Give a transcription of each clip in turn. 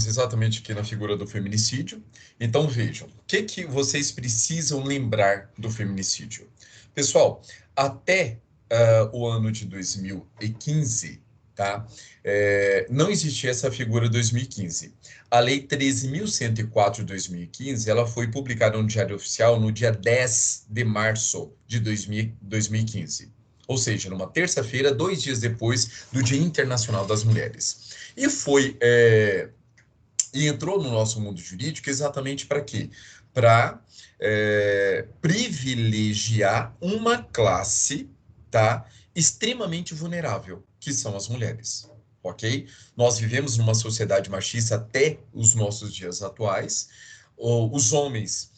exatamente aqui na figura do feminicídio. Então, vejam, o que vocês precisam lembrar do feminicídio? Pessoal, até o ano de 2015, tá? Não existia essa figura 2015. A Lei 13.104 de 2015, ela foi publicada no Diário Oficial no dia 10 de março de 2015. Ou seja, numa terça-feira, 2 dias depois do Dia Internacional das Mulheres. E entrou no nosso mundo jurídico exatamente para quê? Para privilegiar uma classe, tá, extremamente vulnerável, que são as mulheres, ok? Nós vivemos numa sociedade machista até os nossos dias atuais. Os homens,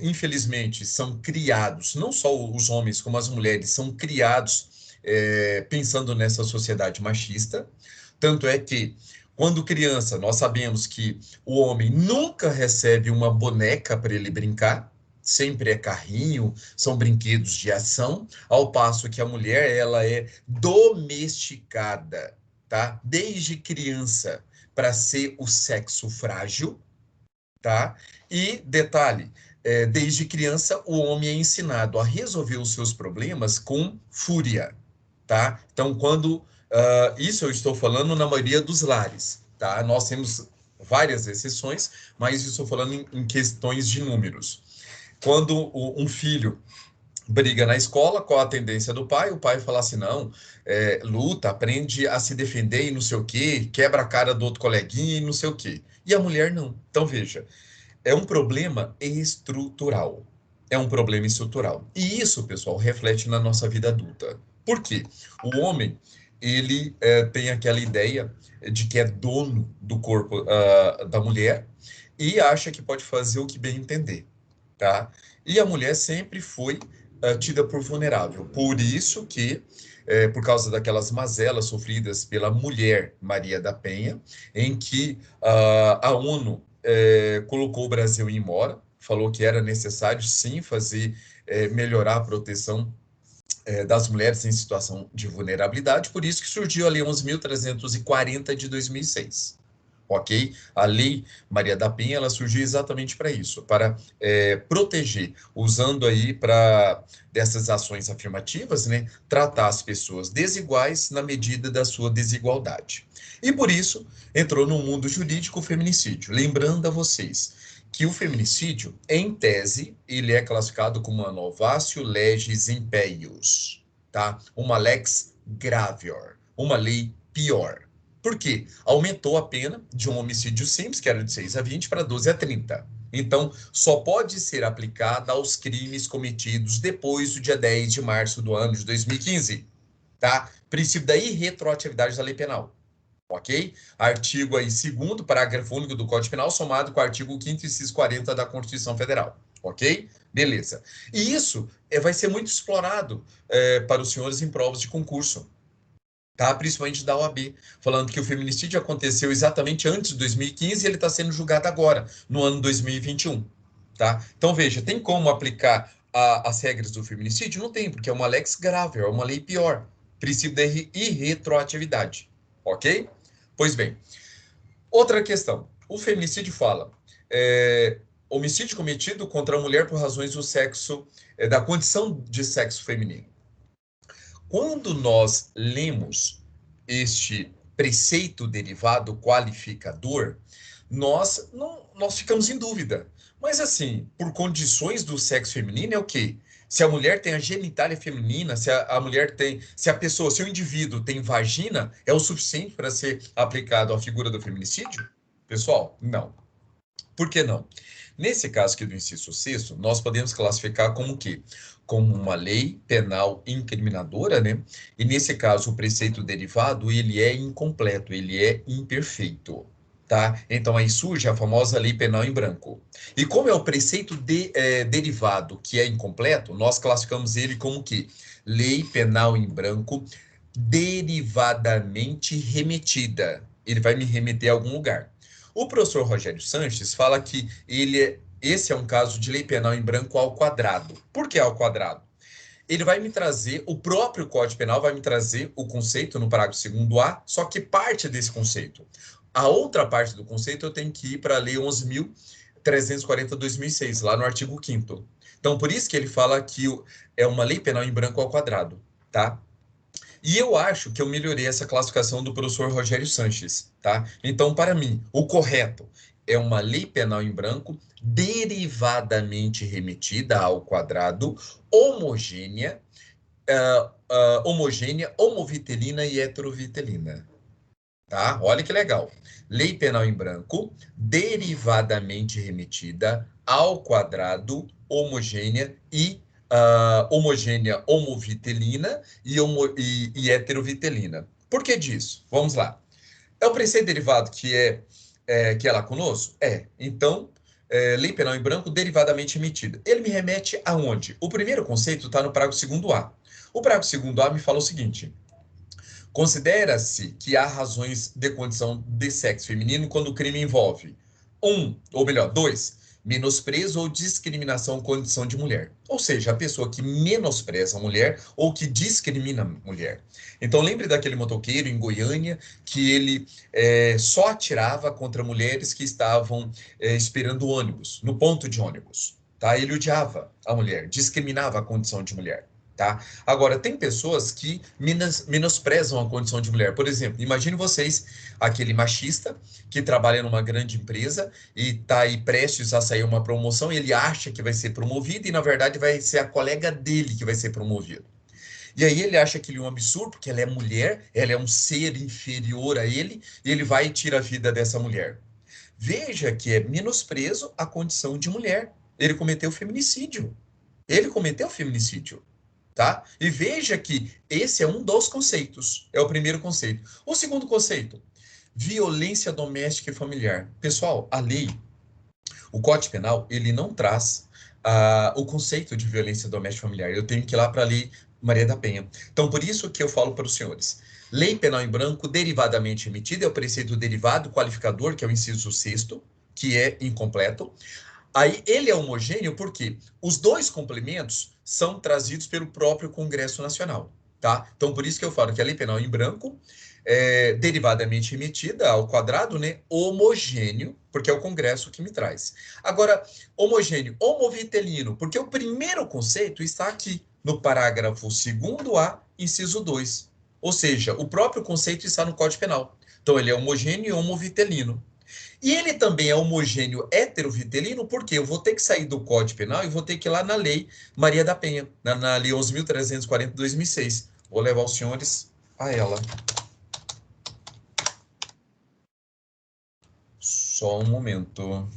infelizmente, são criados, não só os homens como as mulheres, são criados pensando nessa sociedade machista. Tanto é que quando criança, nós sabemos que o homem nunca recebe uma boneca para ele brincar, sempre é carrinho, são brinquedos de ação, ao passo que a mulher, ela é domesticada, tá? Desde criança, para ser o sexo frágil, tá? E detalhe, desde criança o homem é ensinado a resolver os seus problemas com fúria, tá? Então, isso eu estou falando na maioria dos lares, tá? Nós temos várias exceções, mas estou falando em questões de números. Quando um filho briga na escola, qual a tendência do pai? O pai fala assim, não, luta, aprende a se defender e não sei o quê, quebra a cara do outro coleguinha e não sei o quê. E a mulher não. Então, veja, é um problema estrutural. É um problema estrutural. E isso, pessoal, reflete na nossa vida adulta. Por quê? O homem, ele tem aquela ideia de que é dono do corpo da mulher e acha que pode fazer o que bem entender, tá? E a mulher sempre foi tida por vulnerável. Por isso que, por causa daquelas mazelas sofridas pela mulher Maria da Penha, em que a ONU colocou o Brasil em mora, falou que era necessário, sim, melhorar a proteção das mulheres em situação de vulnerabilidade, por isso que surgiu a Lei 11.340 de 2006. Ok? A Lei Maria da Penha, ela surgiu exatamente para isso, para proteger, usando aí dessas ações afirmativas, né, tratar as pessoas desiguais na medida da sua desigualdade. E por isso entrou no mundo jurídico o feminicídio. Lembrando a vocês que o feminicídio, em tese, ele é classificado como uma novatio legis imperius, tá? Uma lex gravior, uma lei pior. Por quê? Aumentou a pena de um homicídio simples, que era de 6 a 20, para 12 a 30. Então, só pode ser aplicada aos crimes cometidos depois do dia 10 de março do ano de 2015, tá? Princípio da irretroatividade da lei penal. Ok? Artigo aí 2º, parágrafo único do Código Penal, somado com o artigo 5º, inciso 40 da Constituição Federal. Ok? Beleza. E isso vai ser muito explorado para os senhores em provas de concurso, tá? Principalmente da OAB, falando que o feminicídio aconteceu exatamente antes de 2015 e ele está sendo julgado agora, no ano 2021. Tá? Então, veja, tem como aplicar as regras do feminicídio? Não tem, porque é uma lex grave, é uma lei pior. Princípio da irretroatividade. Ok? Pois bem, outra questão. O feminicídio fala homicídio cometido contra a mulher por razões do sexo, da condição de sexo feminino. Quando nós lemos este preceito derivado qualificador, nós ficamos em dúvida. Mas assim, por condições do sexo feminino é o quê? Se a mulher tem a genitália feminina, se a mulher tem, se a pessoa, se o indivíduo tem vagina, é o suficiente para ser aplicado à figura do feminicídio? Pessoal, não. Por que não? Nesse caso aqui do inciso 6º, nós podemos classificar como o quê? Como uma lei penal incriminadora, né? E nesse caso, o preceito derivado, ele é incompleto, ele é imperfeito, tá? Então, aí surge a famosa lei penal em branco. E como é o preceito derivado que é incompleto, nós classificamos ele como que lei penal em branco derivadamente remetida. Ele vai me remeter a algum lugar. O professor Rogério Sanches fala que esse é um caso de lei penal em branco ao quadrado. Por que ao quadrado? Ele vai me trazer, o próprio Código Penal vai me trazer o conceito no parágrafo 2º A, só que parte desse conceito. A outra parte do conceito eu tenho que ir para a Lei 11.340/2006, lá no artigo 5º. Então, por isso que ele fala que é uma lei penal em branco ao quadrado, tá? E eu acho que eu melhorei essa classificação do professor Rogério Sanches, tá? Então, para mim, o correto é uma lei penal em branco derivadamente remetida ao quadrado, homogênea, homovitelina e heterovitelina, tá? Olha que legal. Lei penal em branco, derivadamente remetida ao quadrado, homogênea e homovitelina e heterovitelina. Por que disso? Vamos lá. É o preceito derivado que é lá conosco? É. Então, lei penal em branco derivadamente emitida. Ele me remete aonde? O primeiro conceito está no parágrafo 2º A. O parágrafo 2º A me fala o seguinte: considera-se que há razões de condição de sexo feminino quando o crime envolve ou melhor, dois, menosprezo ou discriminação à condição de mulher. Ou seja, a pessoa que menospreza a mulher ou que discrimina a mulher. Então, lembre daquele motoqueiro em Goiânia que ele só atirava contra mulheres que estavam esperando o ônibus, no ponto de ônibus. Tá? Ele odiava a mulher, discriminava a condição de mulher. Tá? Agora, tem pessoas que menosprezam a condição de mulher. Por exemplo, imagine vocês, aquele machista que trabalha numa grande empresa e está aí prestes a sair uma promoção, e ele acha que vai ser promovido e, na verdade, vai ser a colega dele que vai ser promovido. E aí ele acha aquilo um absurdo, porque ela é mulher, ela é um ser inferior a ele, e ele vai e tira a vida dessa mulher. Veja que é menosprezo à condição de mulher. Ele cometeu feminicídio. Ele cometeu feminicídio. Tá? E veja que esse é um dos conceitos. É o primeiro conceito. O segundo conceito, violência doméstica e familiar. Pessoal, a lei, o Código Penal, ele não traz o conceito de violência doméstica e familiar. Eu tenho que ir lá para a Lei Maria da Penha. Então, por isso que eu falo para os senhores. Lei penal em branco, derivadamente emitida, é o preceito derivado qualificador, que é o inciso 6º, que é incompleto. Aí ele é homogêneo porque os dois complementos são trazidos pelo próprio Congresso Nacional, tá? Então, por isso que eu falo que a lei penal em branco é derivadamente remetida ao quadrado, né? Homogêneo, porque é o Congresso que me traz. Agora, homogêneo, homovitelino, porque o primeiro conceito está aqui no parágrafo 2º A, inciso 2. Ou seja, o próprio conceito está no Código Penal. Então, ele é homogêneo e homovitelino. E ele também é homogêneo heterovitelino, porque eu vou ter que sair do Código Penal e vou ter que ir lá na Lei Maria da Penha, na Lei 11.340/2006. Vou levar os senhores a ela. Só um momento.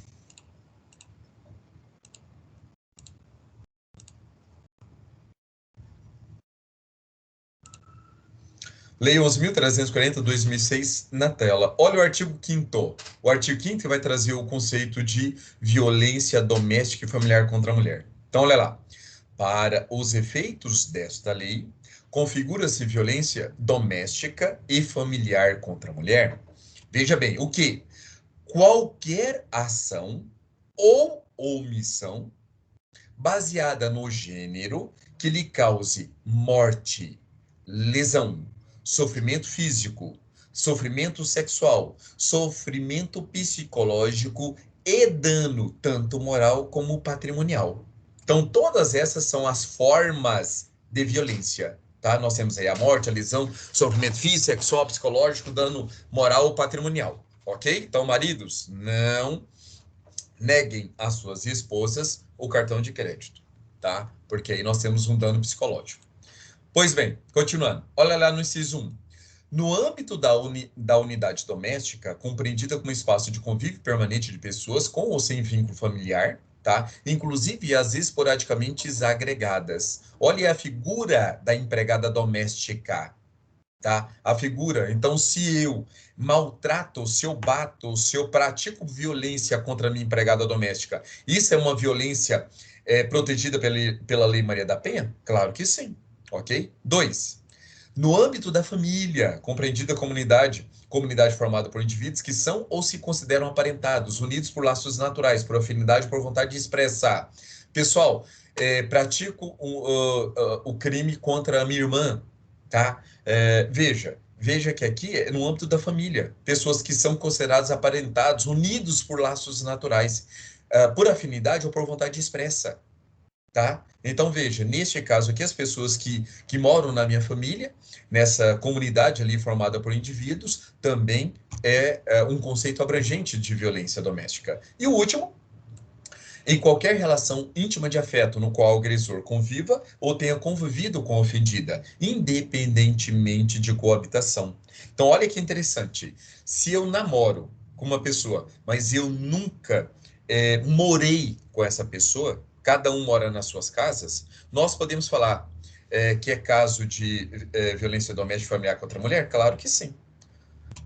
Lei 11.340/2006 na tela. Olha o artigo 5º. O artigo 5º vai trazer o conceito de violência doméstica e familiar contra a mulher. Então, olha lá. Para os efeitos desta lei, configura-se violência doméstica e familiar contra a mulher. Veja bem, o que? Qualquer ação ou omissão baseada no gênero que lhe cause morte, lesão, sofrimento físico, sofrimento sexual, sofrimento psicológico e dano, tanto moral como patrimonial. Então, todas essas são as formas de violência. Tá? Nós temos aí a morte, a lesão, sofrimento físico, sexual, psicológico, dano moral ou patrimonial. Ok? Então, maridos, não neguem às suas esposas o cartão de crédito, tá? Porque aí nós temos um dano psicológico. Pois bem, continuando. Olha lá no inciso 1. No âmbito da unidade doméstica, compreendida como espaço de convívio permanente de pessoas com ou sem vínculo familiar, tá? Inclusive as esporadicamente agregadas. Olha a figura da empregada doméstica, tá? A figura. Então, se eu maltrato, se eu bato, se eu pratico violência contra a minha empregada doméstica, isso é uma violência protegida pela Lei Maria da Penha? Claro que sim, ok? 2. No âmbito da família, compreendida a comunidade formada por indivíduos que são ou se consideram aparentados, unidos por laços naturais, por afinidade, por vontade de expressar. Pessoal, pratico o crime contra a minha irmã, tá? Veja, Veja que aqui é no âmbito da família. Pessoas que são consideradas aparentados, unidos por laços naturais, por afinidade ou por vontade expressa. Tá? Então, veja, neste caso aqui, as pessoas que moram na minha família, nessa comunidade ali formada por indivíduos, também é um conceito abrangente de violência doméstica. E o último, em qualquer relação íntima de afeto no qual o agressor conviva ou tenha convivido com a ofendida, independentemente de coabitação. Então, olha que interessante. Se eu namoro com uma pessoa, mas eu nunca morei com essa pessoa, cada um mora nas suas casas, nós podemos falar que é caso de violência doméstica familiar contra a mulher? Claro que sim.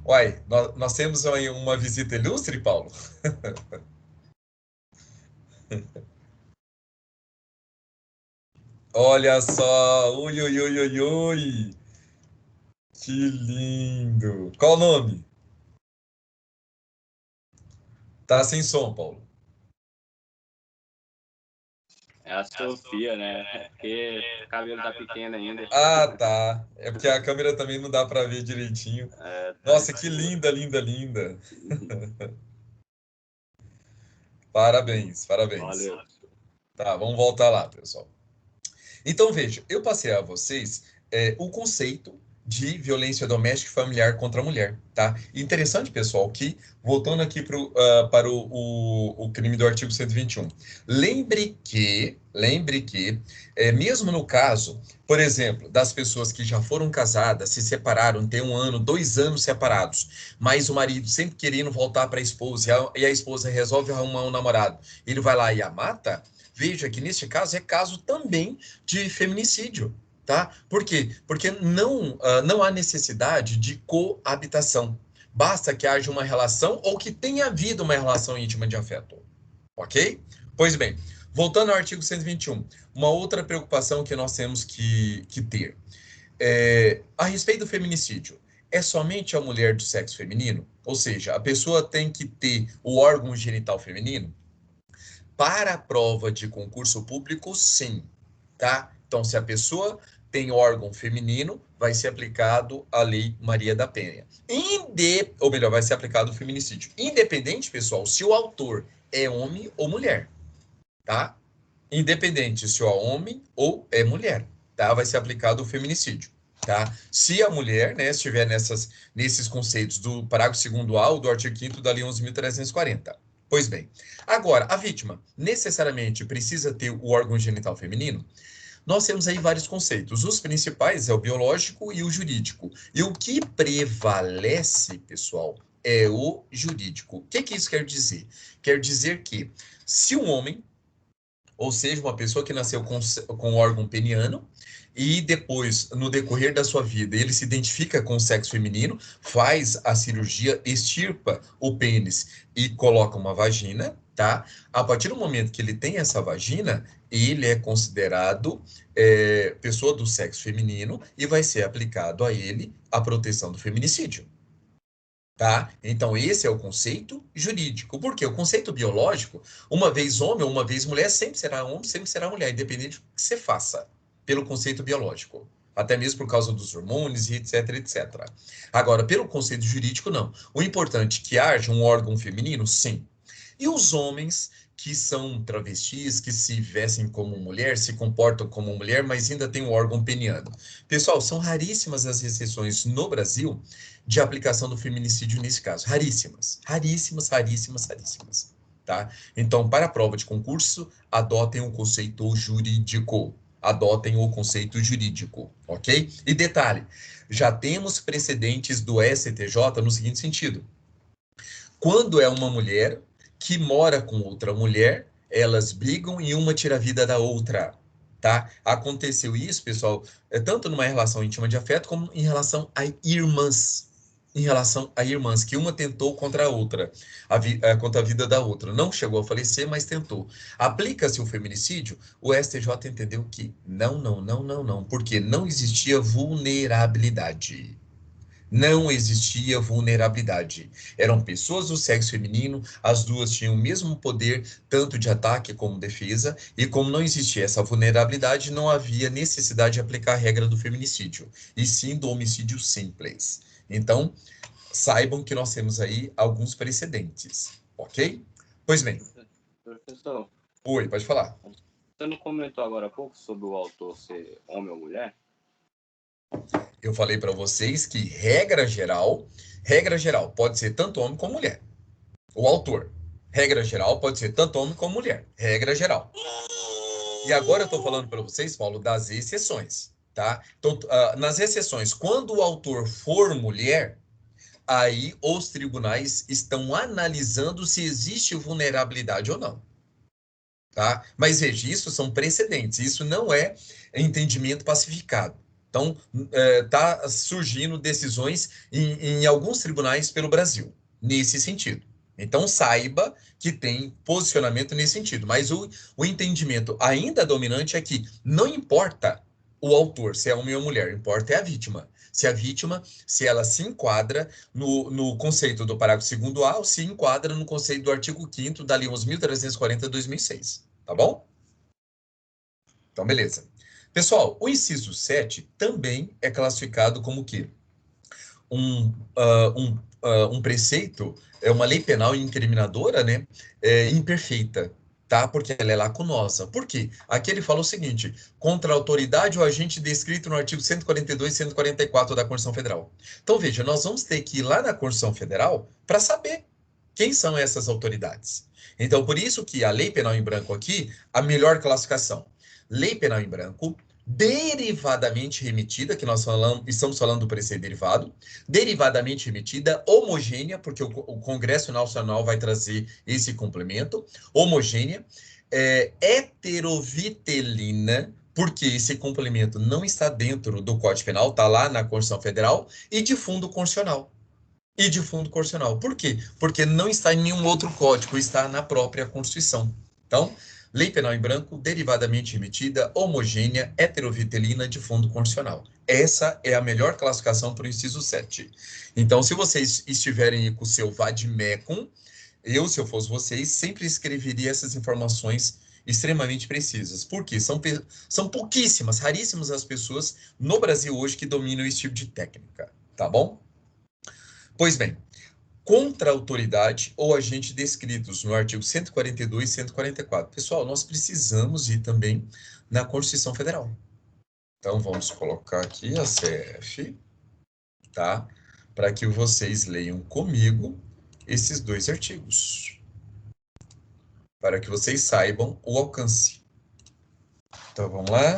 Uai, nós temos aí uma visita ilustre, Paulo? Olha só, ui, ui, ui, ui, ui, que lindo. Qual o nome? Tá sem som, Paulo. É a Sofia, né? É porque o cabelo tá pequeno ainda. Ah, tá. É porque a câmera também não dá para ver direitinho. É, tá Nossa, que escuro. linda, linda, linda. Parabéns, parabéns. Valeu. Tá, vamos voltar lá, pessoal. Então, veja, eu passei a vocês o conceito de violência doméstica e familiar contra a mulher, tá? Interessante, pessoal, que, voltando aqui para o crime do artigo 121, lembre que, mesmo no caso, por exemplo, das pessoas que já foram casadas, se separaram, tem 1 ano, 2 anos separados, mas o marido sempre querendo voltar para a esposa, e a esposa resolve arrumar um namorado, ele vai lá e a mata. Veja que neste caso é caso também de feminicídio, tá? Por quê? Porque não há necessidade de coabitação. Basta que haja uma relação ou que tenha havido uma relação íntima de afeto, ok? Pois bem, voltando ao artigo 121, uma outra preocupação que nós temos que ter. A respeito do feminicídio, é somente a mulher do sexo feminino? Ou seja, a pessoa tem que ter o órgão genital feminino? Para a prova de concurso público, sim, tá? Então, se a pessoa tem órgão feminino, vai ser aplicado a Lei Maria da Penha. Ou melhor, vai ser aplicado o feminicídio. Independente, pessoal, se o autor é homem ou mulher, tá? Independente se é homem ou é mulher, tá? Vai ser aplicado o feminicídio, tá? Se a mulher, né, estiver nesses conceitos do parágrafo 2º A ou do artigo 5º da Lei 11.340. Pois bem, agora, a vítima necessariamente precisa ter o órgão genital feminino? Nós temos aí vários conceitos. Os principais é o biológico e o jurídico. E o que prevalece, pessoal, é o jurídico. O que isso quer dizer? Quer dizer que se um homem, ou seja, uma pessoa que nasceu com órgão peniano, e depois, no decorrer da sua vida, ele se identifica com o sexo feminino, faz a cirurgia, extirpa o pênis e coloca uma vagina, tá? A partir do momento que ele tem essa vagina, ele é considerado pessoa do sexo feminino e vai ser aplicado a ele a proteção do feminicídio. Tá? Então, esse é o conceito jurídico. Por quê? O conceito biológico, uma vez homem ou uma vez mulher, sempre será homem, sempre será mulher, independente do que você faça, pelo conceito biológico. Até mesmo por causa dos hormônios e etc, etc. Agora, pelo conceito jurídico, não. O importante é que haja um órgão feminino, sim. E os homens que são travestis, que se vestem como mulher, se comportam como mulher, mas ainda têm um órgão peniano. Pessoal, são raríssimas as exceções no Brasil de aplicação do feminicídio nesse caso. Raríssimas. Raríssimas, raríssimas, raríssimas. Tá? Então, para a prova de concurso, adotem o conceito jurídico. Adotem o conceito jurídico, ok? E detalhe, já temos precedentes do STJ no seguinte sentido. Quando é uma mulher que mora com outra mulher, elas brigam e uma tira a vida da outra, tá? Aconteceu isso, pessoal, tanto numa relação íntima de afeto como em relação a irmãs. Em relação a irmãs, que uma tentou contra a outra, contra a vida da outra. Não chegou a falecer, mas tentou. Aplica-se o feminicídio? O STJ entendeu que não, não, não, não, não, porque não existia vulnerabilidade. Não existia vulnerabilidade. Eram pessoas do sexo feminino, as duas tinham o mesmo poder, tanto de ataque como defesa, e como não existia essa vulnerabilidade, não havia necessidade de aplicar a regra do feminicídio, e sim do homicídio simples. Então, saibam que nós temos aí alguns precedentes, ok? Pois bem. Professor, Oi, pode falar. você não comentou agora há pouco sobre o autor ser homem ou mulher? Eu falei para vocês que regra geral, pode ser tanto homem como mulher. O autor, regra geral, pode ser tanto homem como mulher. Regra geral. E agora eu estou falando para vocês, Paulo, das exceções, tá? Então, nas exceções, quando o autor for mulher, aí os tribunais estão analisando se existe vulnerabilidade ou não, tá? Mas veja, isso são precedentes, isso não é entendimento pacificado. Então, está surgindo decisões em alguns tribunais pelo Brasil, nesse sentido. Então, saiba que tem posicionamento nesse sentido. Mas o entendimento ainda dominante é que não importa o autor, se é homem ou mulher, importa é a vítima. Se a vítima, se ela se enquadra no conceito do parágrafo 2º A ou se enquadra no conceito do artigo 5º da Lei 11.340 de 2006. Tá bom? Então, beleza. Pessoal, o inciso 7 também é classificado como o quê? Um preceito, é uma lei penal incriminadora, né? Imperfeita, tá? Porque ela é lacunosa. Por quê? Aqui ele fala o seguinte: contra a autoridade ou agente descrito no artigo 142 e 144 da Constituição Federal. Então, veja, nós vamos ter que ir lá na Constituição Federal para saber quem são essas autoridades. Então, por isso que a lei penal em branco aqui, a melhor classificação. Lei penal em branco, derivadamente remetida, que nós estamos falando do preceito derivado, derivadamente remetida, homogênea, porque o Congresso Nacional vai trazer esse complemento, homogênea, heterovitelina, porque esse complemento não está dentro do Código Penal, está lá na Constituição Federal, e de fundo constitucional. E de fundo constitucional. Por quê? Porque não está em nenhum outro código, está na própria Constituição. Então, lei penal em branco, derivadamente remetida, homogênea, heterovitelina, de fundo constitucional. Essa é a melhor classificação para o inciso 7. Então, se vocês estiverem com o seu vademecum, se eu fosse vocês, sempre escreveria essas informações extremamente precisas. Por quê? São pouquíssimas, raríssimas as pessoas no Brasil hoje que dominam esse tipo de técnica. Tá bom? Pois bem, contra a autoridade ou agente descritos no artigo 142 e 144. Pessoal, nós precisamos ir também na Constituição Federal. Então, vamos colocar aqui a CF, tá? Para que vocês leiam comigo esses dois artigos. Para que vocês saibam o alcance. Então, vamos lá.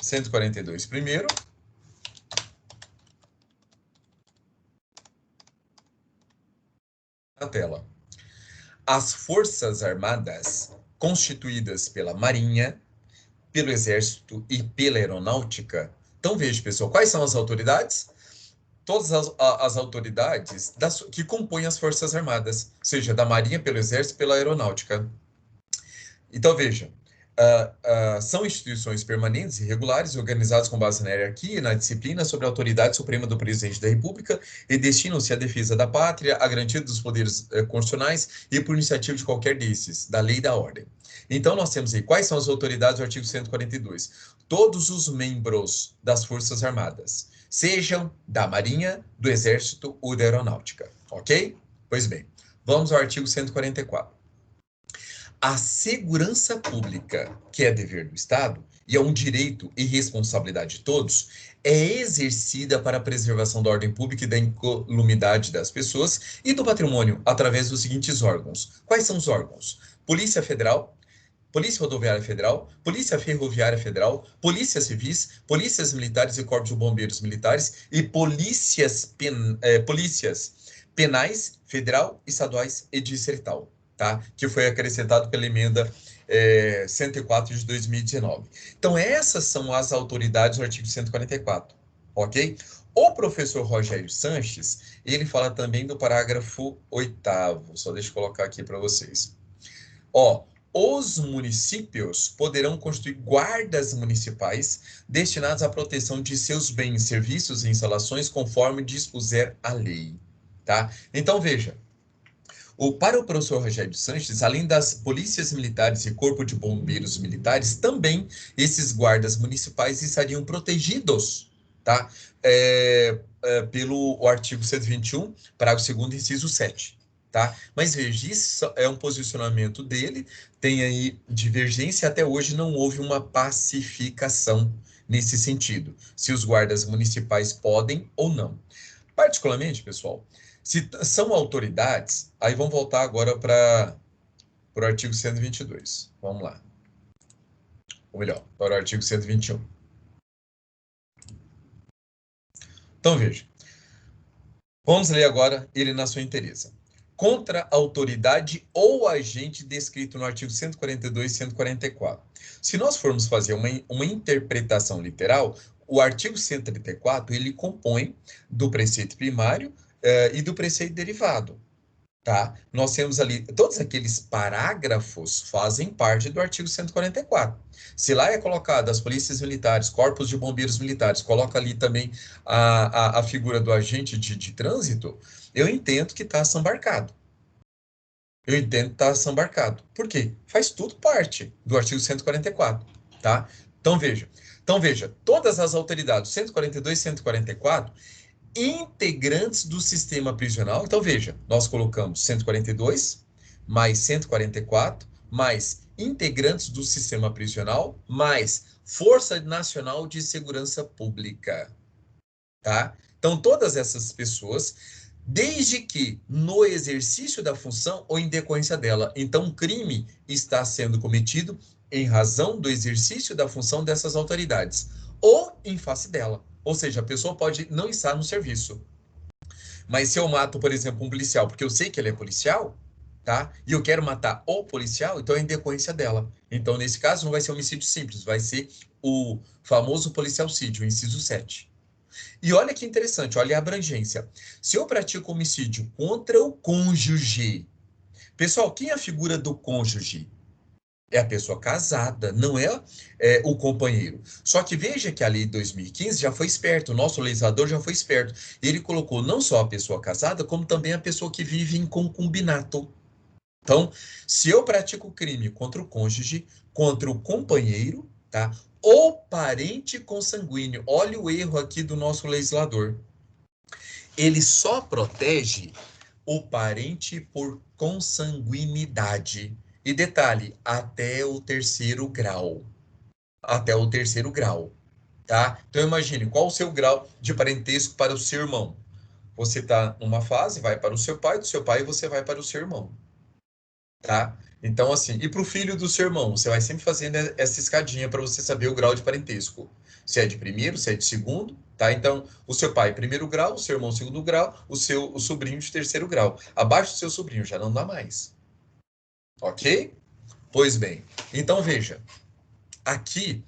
142 primeiro. Na tela. As Forças Armadas, constituídas pela Marinha, pelo Exército e pela Aeronáutica. Então, veja, pessoal, quais são as autoridades? Todas as autoridades que compõem as Forças Armadas, seja da Marinha, pelo Exército e pela Aeronáutica. Então, veja, são instituições permanentes e regulares, organizadas com base na hierarquia e na disciplina sobre a autoridade suprema do presidente da República e destinam-se à defesa da pátria, à garantia dos poderes constitucionais e por iniciativa de qualquer desses, da lei e da ordem. Então, nós temos aí, quais são as autoridades do artigo 142? Todos os membros das Forças Armadas, sejam da Marinha, do Exército ou da Aeronáutica, ok? Pois bem, vamos ao artigo 144. A segurança pública, que é dever do Estado, e é um direito e responsabilidade de todos, é exercida para a preservação da ordem pública e da incolumidade das pessoas e do patrimônio através dos seguintes órgãos. Quais são os órgãos? Polícia Federal, Polícia Rodoviária Federal, Polícia Ferroviária Federal, Polícias Civis, Polícias Militares e Corpos de Bombeiros Militares e polícias penais, federal, estaduais e distrital. Tá? Que foi acrescentado pela emenda 104 de 2019. Então, essas são as autoridades do artigo 144, ok? O professor Rogério Sanches, ele fala também do parágrafo 8º, só deixa eu colocar aqui para vocês. Ó, os municípios poderão constituir guardas municipais destinados à proteção de seus bens, serviços e instalações conforme dispuser a lei, tá? Então, veja, para o professor Rogério Sanches, além das polícias militares e corpo de bombeiros militares, também esses guardas municipais estariam protegidos, tá? Pelo artigo 121, parágrafo 2º, inciso 7. Tá? Mas veja, isso é um posicionamento dele, tem aí divergência, até hoje não houve uma pacificação nesse sentido, se os guardas municipais podem ou não. Particularmente, pessoal, se são autoridades, aí vamos voltar agora para o artigo 122. Vamos lá. Ou melhor, para o artigo 121. Então, veja. Vamos ler agora ele na sua inteireza. Contra a autoridade ou agente descrito no artigo 142 e 144. Se nós formos fazer uma interpretação literal, o artigo 134, ele compõe do preceito primário e do preceito derivado. Tá? Nós temos ali, todos aqueles parágrafos fazem parte do artigo 144. Se lá é colocado as polícias militares, corpos de bombeiros militares, coloca ali também a figura do agente de trânsito, eu entendo que está assambarcado. Eu entendo que está assambarcado. Por quê? Faz tudo parte do artigo 144, tá? Então veja, todas as autoridades, 142 e 144, integrantes do sistema prisional. Então, veja, nós colocamos 142, mais 144, mais integrantes do sistema prisional, mais Força Nacional de Segurança Pública, tá? Então, todas essas pessoas, desde que no exercício da função ou em decorrência dela. Então, um crime está sendo cometido em razão do exercício da função dessas autoridades, ou em face dela. Ou seja, a pessoa pode não estar no serviço. Mas se eu mato, por exemplo, um policial, porque eu sei que ele é policial, tá? E eu quero matar o policial, então é em decorrência dela. Então, nesse caso, não vai ser homicídio simples, vai ser o famoso policialcídio, inciso 7. E olha que interessante, olha a abrangência. Se eu pratico homicídio contra o cônjuge, pessoal, quem é a figura do cônjuge? É a pessoa casada, não o companheiro. Só que veja que a lei de 2015 já foi esperto, o nosso legislador já foi esperto. Ele colocou não só a pessoa casada, como também a pessoa que vive em concubinato. Então, se eu pratico crime contra o cônjuge, contra o companheiro, tá? Ou parente consanguíneo, olha o erro aqui do nosso legislador. Ele só protege o parente por consanguinidade. E detalhe, até o terceiro grau. Até o terceiro grau, tá? Então imagine, qual o seu grau de parentesco para o seu irmão? Você está numa fase, vai para o seu pai, do seu pai você vai para o seu irmão, tá? Então assim, e para o filho do seu irmão, você vai sempre fazendo essa escadinha para você saber o grau de parentesco. Se é de primeiro, se é de segundo, tá? Então, o seu pai primeiro grau, o seu irmão segundo grau, o sobrinho de terceiro grau. Abaixo do seu sobrinho já não dá mais. Ok? Pois bem, então veja, aqui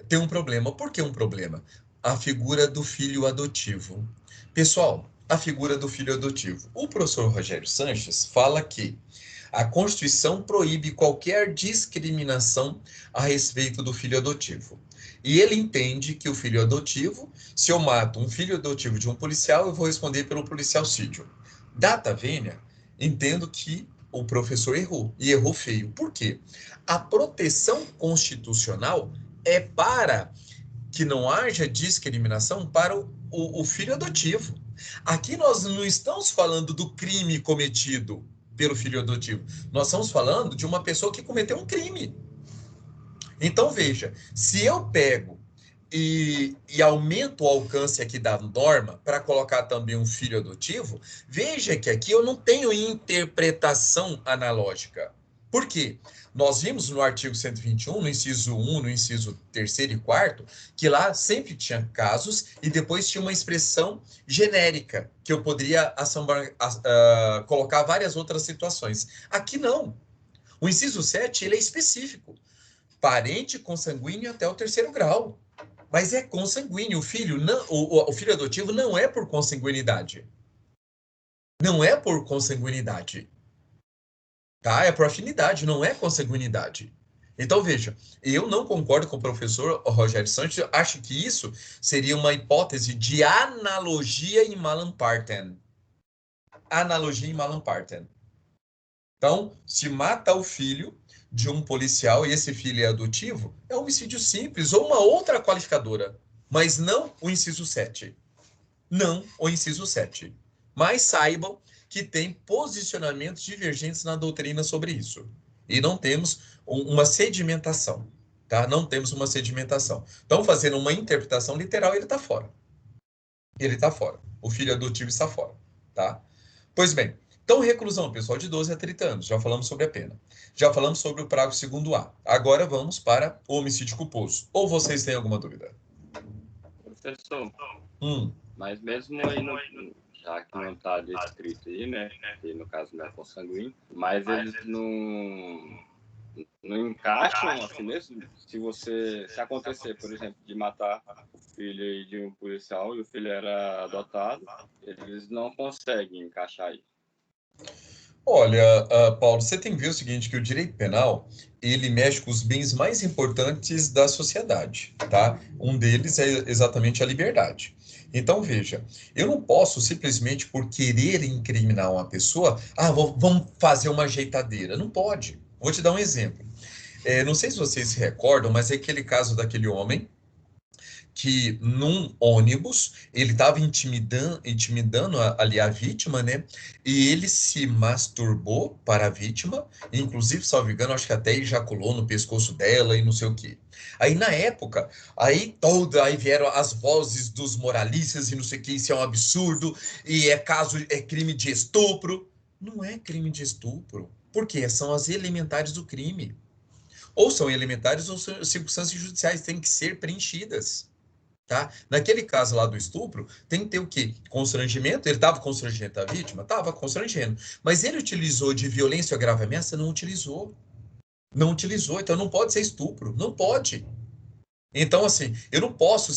tem um problema. Por que um problema? A figura do filho adotivo. Pessoal, a figura do filho adotivo. O professor Rogério Sanches fala que a Constituição proíbe qualquer discriminação a respeito do filho adotivo. E ele entende que o filho adotivo, se eu mato um filho adotivo de um policial, eu vou responder pelo policialcídio. Data vênia, entendo que o professor errou, e errou feio. Por quê? A proteção constitucional é para que não haja discriminação para o filho adotivo. Aqui nós não estamos falando do crime cometido pelo filho adotivo. Nós estamos falando de uma pessoa que cometeu um crime. Então, veja, se eu pego e aumento o alcance aqui da norma para colocar também um filho adotivo, veja que aqui eu não tenho interpretação analógica. Por quê? Nós vimos no artigo 121, no inciso 1, no inciso 3º e 4º, que lá sempre tinha casos e depois tinha uma expressão genérica, que eu poderia colocar várias outras situações. Aqui não. O inciso 7, ele é específico. Parente consanguíneo até o terceiro grau. Mas é consanguíneo. O filho, não, o filho adotivo não é por consanguinidade. Não é por consanguinidade. tá? É por afinidade, não é consanguinidade. Então, veja, eu não concordo com o professor Rogério Santos, eu acho que isso seria uma hipótese de analogia em Malam-Parten. Analogia em Malam-Parten. Então, se mata o filho de um policial e esse filho é adotivo, é homicídio simples ou uma outra qualificadora, mas não o inciso 7. Não o inciso 7. Mas saibam que tem posicionamentos divergentes na doutrina sobre isso. E não temos uma sedimentação, tá? Não temos uma sedimentação. Então, fazendo uma interpretação literal, ele está fora. Ele está fora. O filho adotivo está fora, tá? Pois bem, então reclusão, pessoal, de 12 a 30 anos. Já falamos sobre a pena. Já falamos sobre o parágrafo 2º A. Agora vamos para o homicídio culposo. Ou vocês têm alguma dúvida? Professor, Hum. mas mesmo aí, já que não está descrito aí, né? Que no caso não é consanguíneo, mas eles não encaixam assim mesmo? Se acontecer, por exemplo, de matar o filho aí de um policial e o filho era adotado, eles não conseguem encaixar aí. Olha, Paulo, você tem que ver o seguinte, que o direito penal, ele mexe com os bens mais importantes da sociedade, tá? Um deles é exatamente a liberdade. Então, veja, eu não posso simplesmente por querer incriminar uma pessoa, vamos fazer uma ajeitadeira. Não pode. Vou te dar um exemplo. Não sei se vocês se recordam, mas é aquele caso daquele homem que num ônibus ele estava intimidando ali a vítima, né? E ele se masturbou para a vítima, inclusive, salvo engano, acho que até ejaculou no pescoço dela e não sei o quê. Aí na época, aí vieram as vozes dos moralistas e não sei o que, isso é um absurdo e é crime de estupro. Não é crime de estupro. Por quê? São as elementares do crime. Ou são elementares ou são circunstâncias judiciais, têm que ser preenchidas. Tá? Naquele caso lá do estupro, tem que ter o quê? Constrangimento. Ele estava constrangendo a vítima? Estava constrangendo. Mas ele utilizou de violência ou grave ameaça? Não utilizou. Não utilizou. Então não pode ser estupro. Não pode. Então, assim, eu não posso,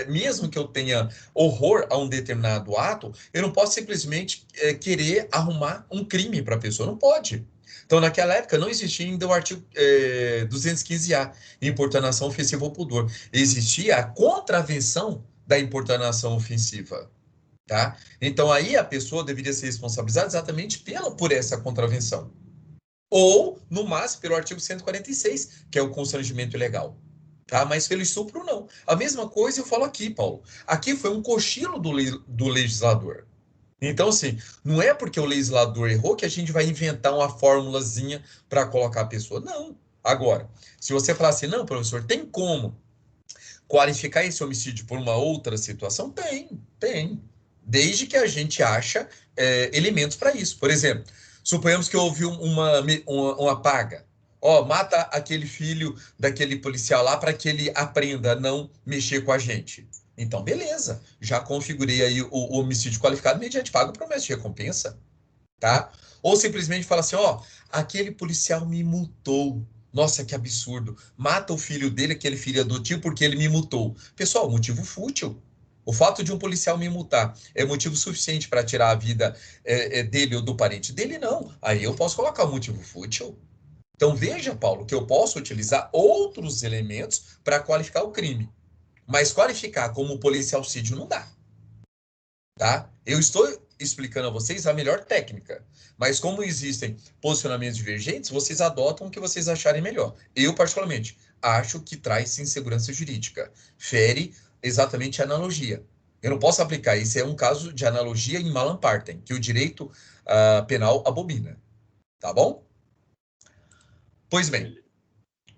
mesmo que eu tenha horror a um determinado ato, eu não posso simplesmente querer arrumar um crime para a pessoa. Não pode. Então, naquela época, não existia ainda o artigo 215-A, importunação ofensiva ou pudor. Existia a contravenção da importunação ofensiva. Tá? Então, aí a pessoa deveria ser responsabilizada exatamente por essa contravenção. Ou, no máximo, pelo artigo 146, que é o constrangimento ilegal. Tá? Mas pelo estupro, não. A mesma coisa eu falo aqui, Paulo. Aqui foi um cochilo do legislador. Então, assim, não é porque o legislador errou que a gente vai inventar uma formulazinha para colocar a pessoa. Não. Agora, se você falar assim, não, professor, tem como qualificar esse homicídio por uma outra situação? Tem. Desde que a gente acha elementos para isso. Por exemplo, suponhamos que houve uma paga. Mata aquele filho daquele policial lá para que ele aprenda a não mexer com a gente. Então, beleza. Já configurei aí o homicídio qualificado mediante paga promessa de recompensa, tá? Ou simplesmente fala assim, aquele policial me multou. Nossa, que absurdo. Mata o filho dele, aquele filho adotivo, porque ele me multou. Pessoal, motivo fútil. O fato de um policial me multar é motivo suficiente para tirar a vida dele ou do parente dele? Não. Aí eu posso colocar o motivo fútil. Então veja, Paulo, que eu posso utilizar outros elementos para qualificar o crime. Mas qualificar como policialcídio não dá. Tá? Eu estou explicando a vocês a melhor técnica, mas como existem posicionamentos divergentes, vocês adotam o que vocês acharem melhor. Eu, particularmente, acho que traz insegurança jurídica, fere exatamente a analogia. Eu não posso aplicar, isso é um caso de analogia em Malam Partem, que o direito penal abomina, tá bom? Pois bem,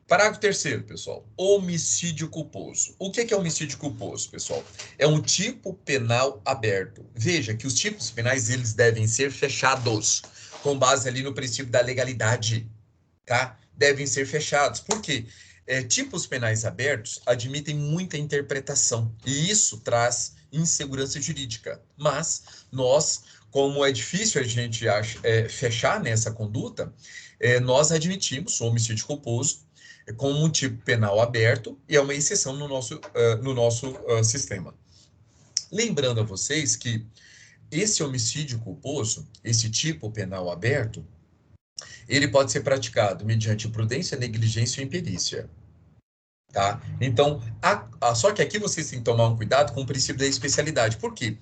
parágrafo 3º, pessoal. Homicídio culposo. O que é homicídio culposo, pessoal? É um tipo penal aberto. Veja que os tipos penais eles devem ser fechados, com base ali no princípio da legalidade, tá? Devem ser fechados. Por quê? Tipos penais abertos admitem muita interpretação e isso traz insegurança jurídica. Mas nós, como é difícil a gente fechar nessa conduta, nós admitimos o homicídio culposo como um tipo penal aberto e é uma exceção no nosso sistema. Lembrando a vocês que esse homicídio culposo, esse tipo penal aberto, ele pode ser praticado mediante imprudência, negligência ou imperícia. Tá? Então, só que aqui vocês têm que tomar um cuidado com o princípio da especialidade. Por quê?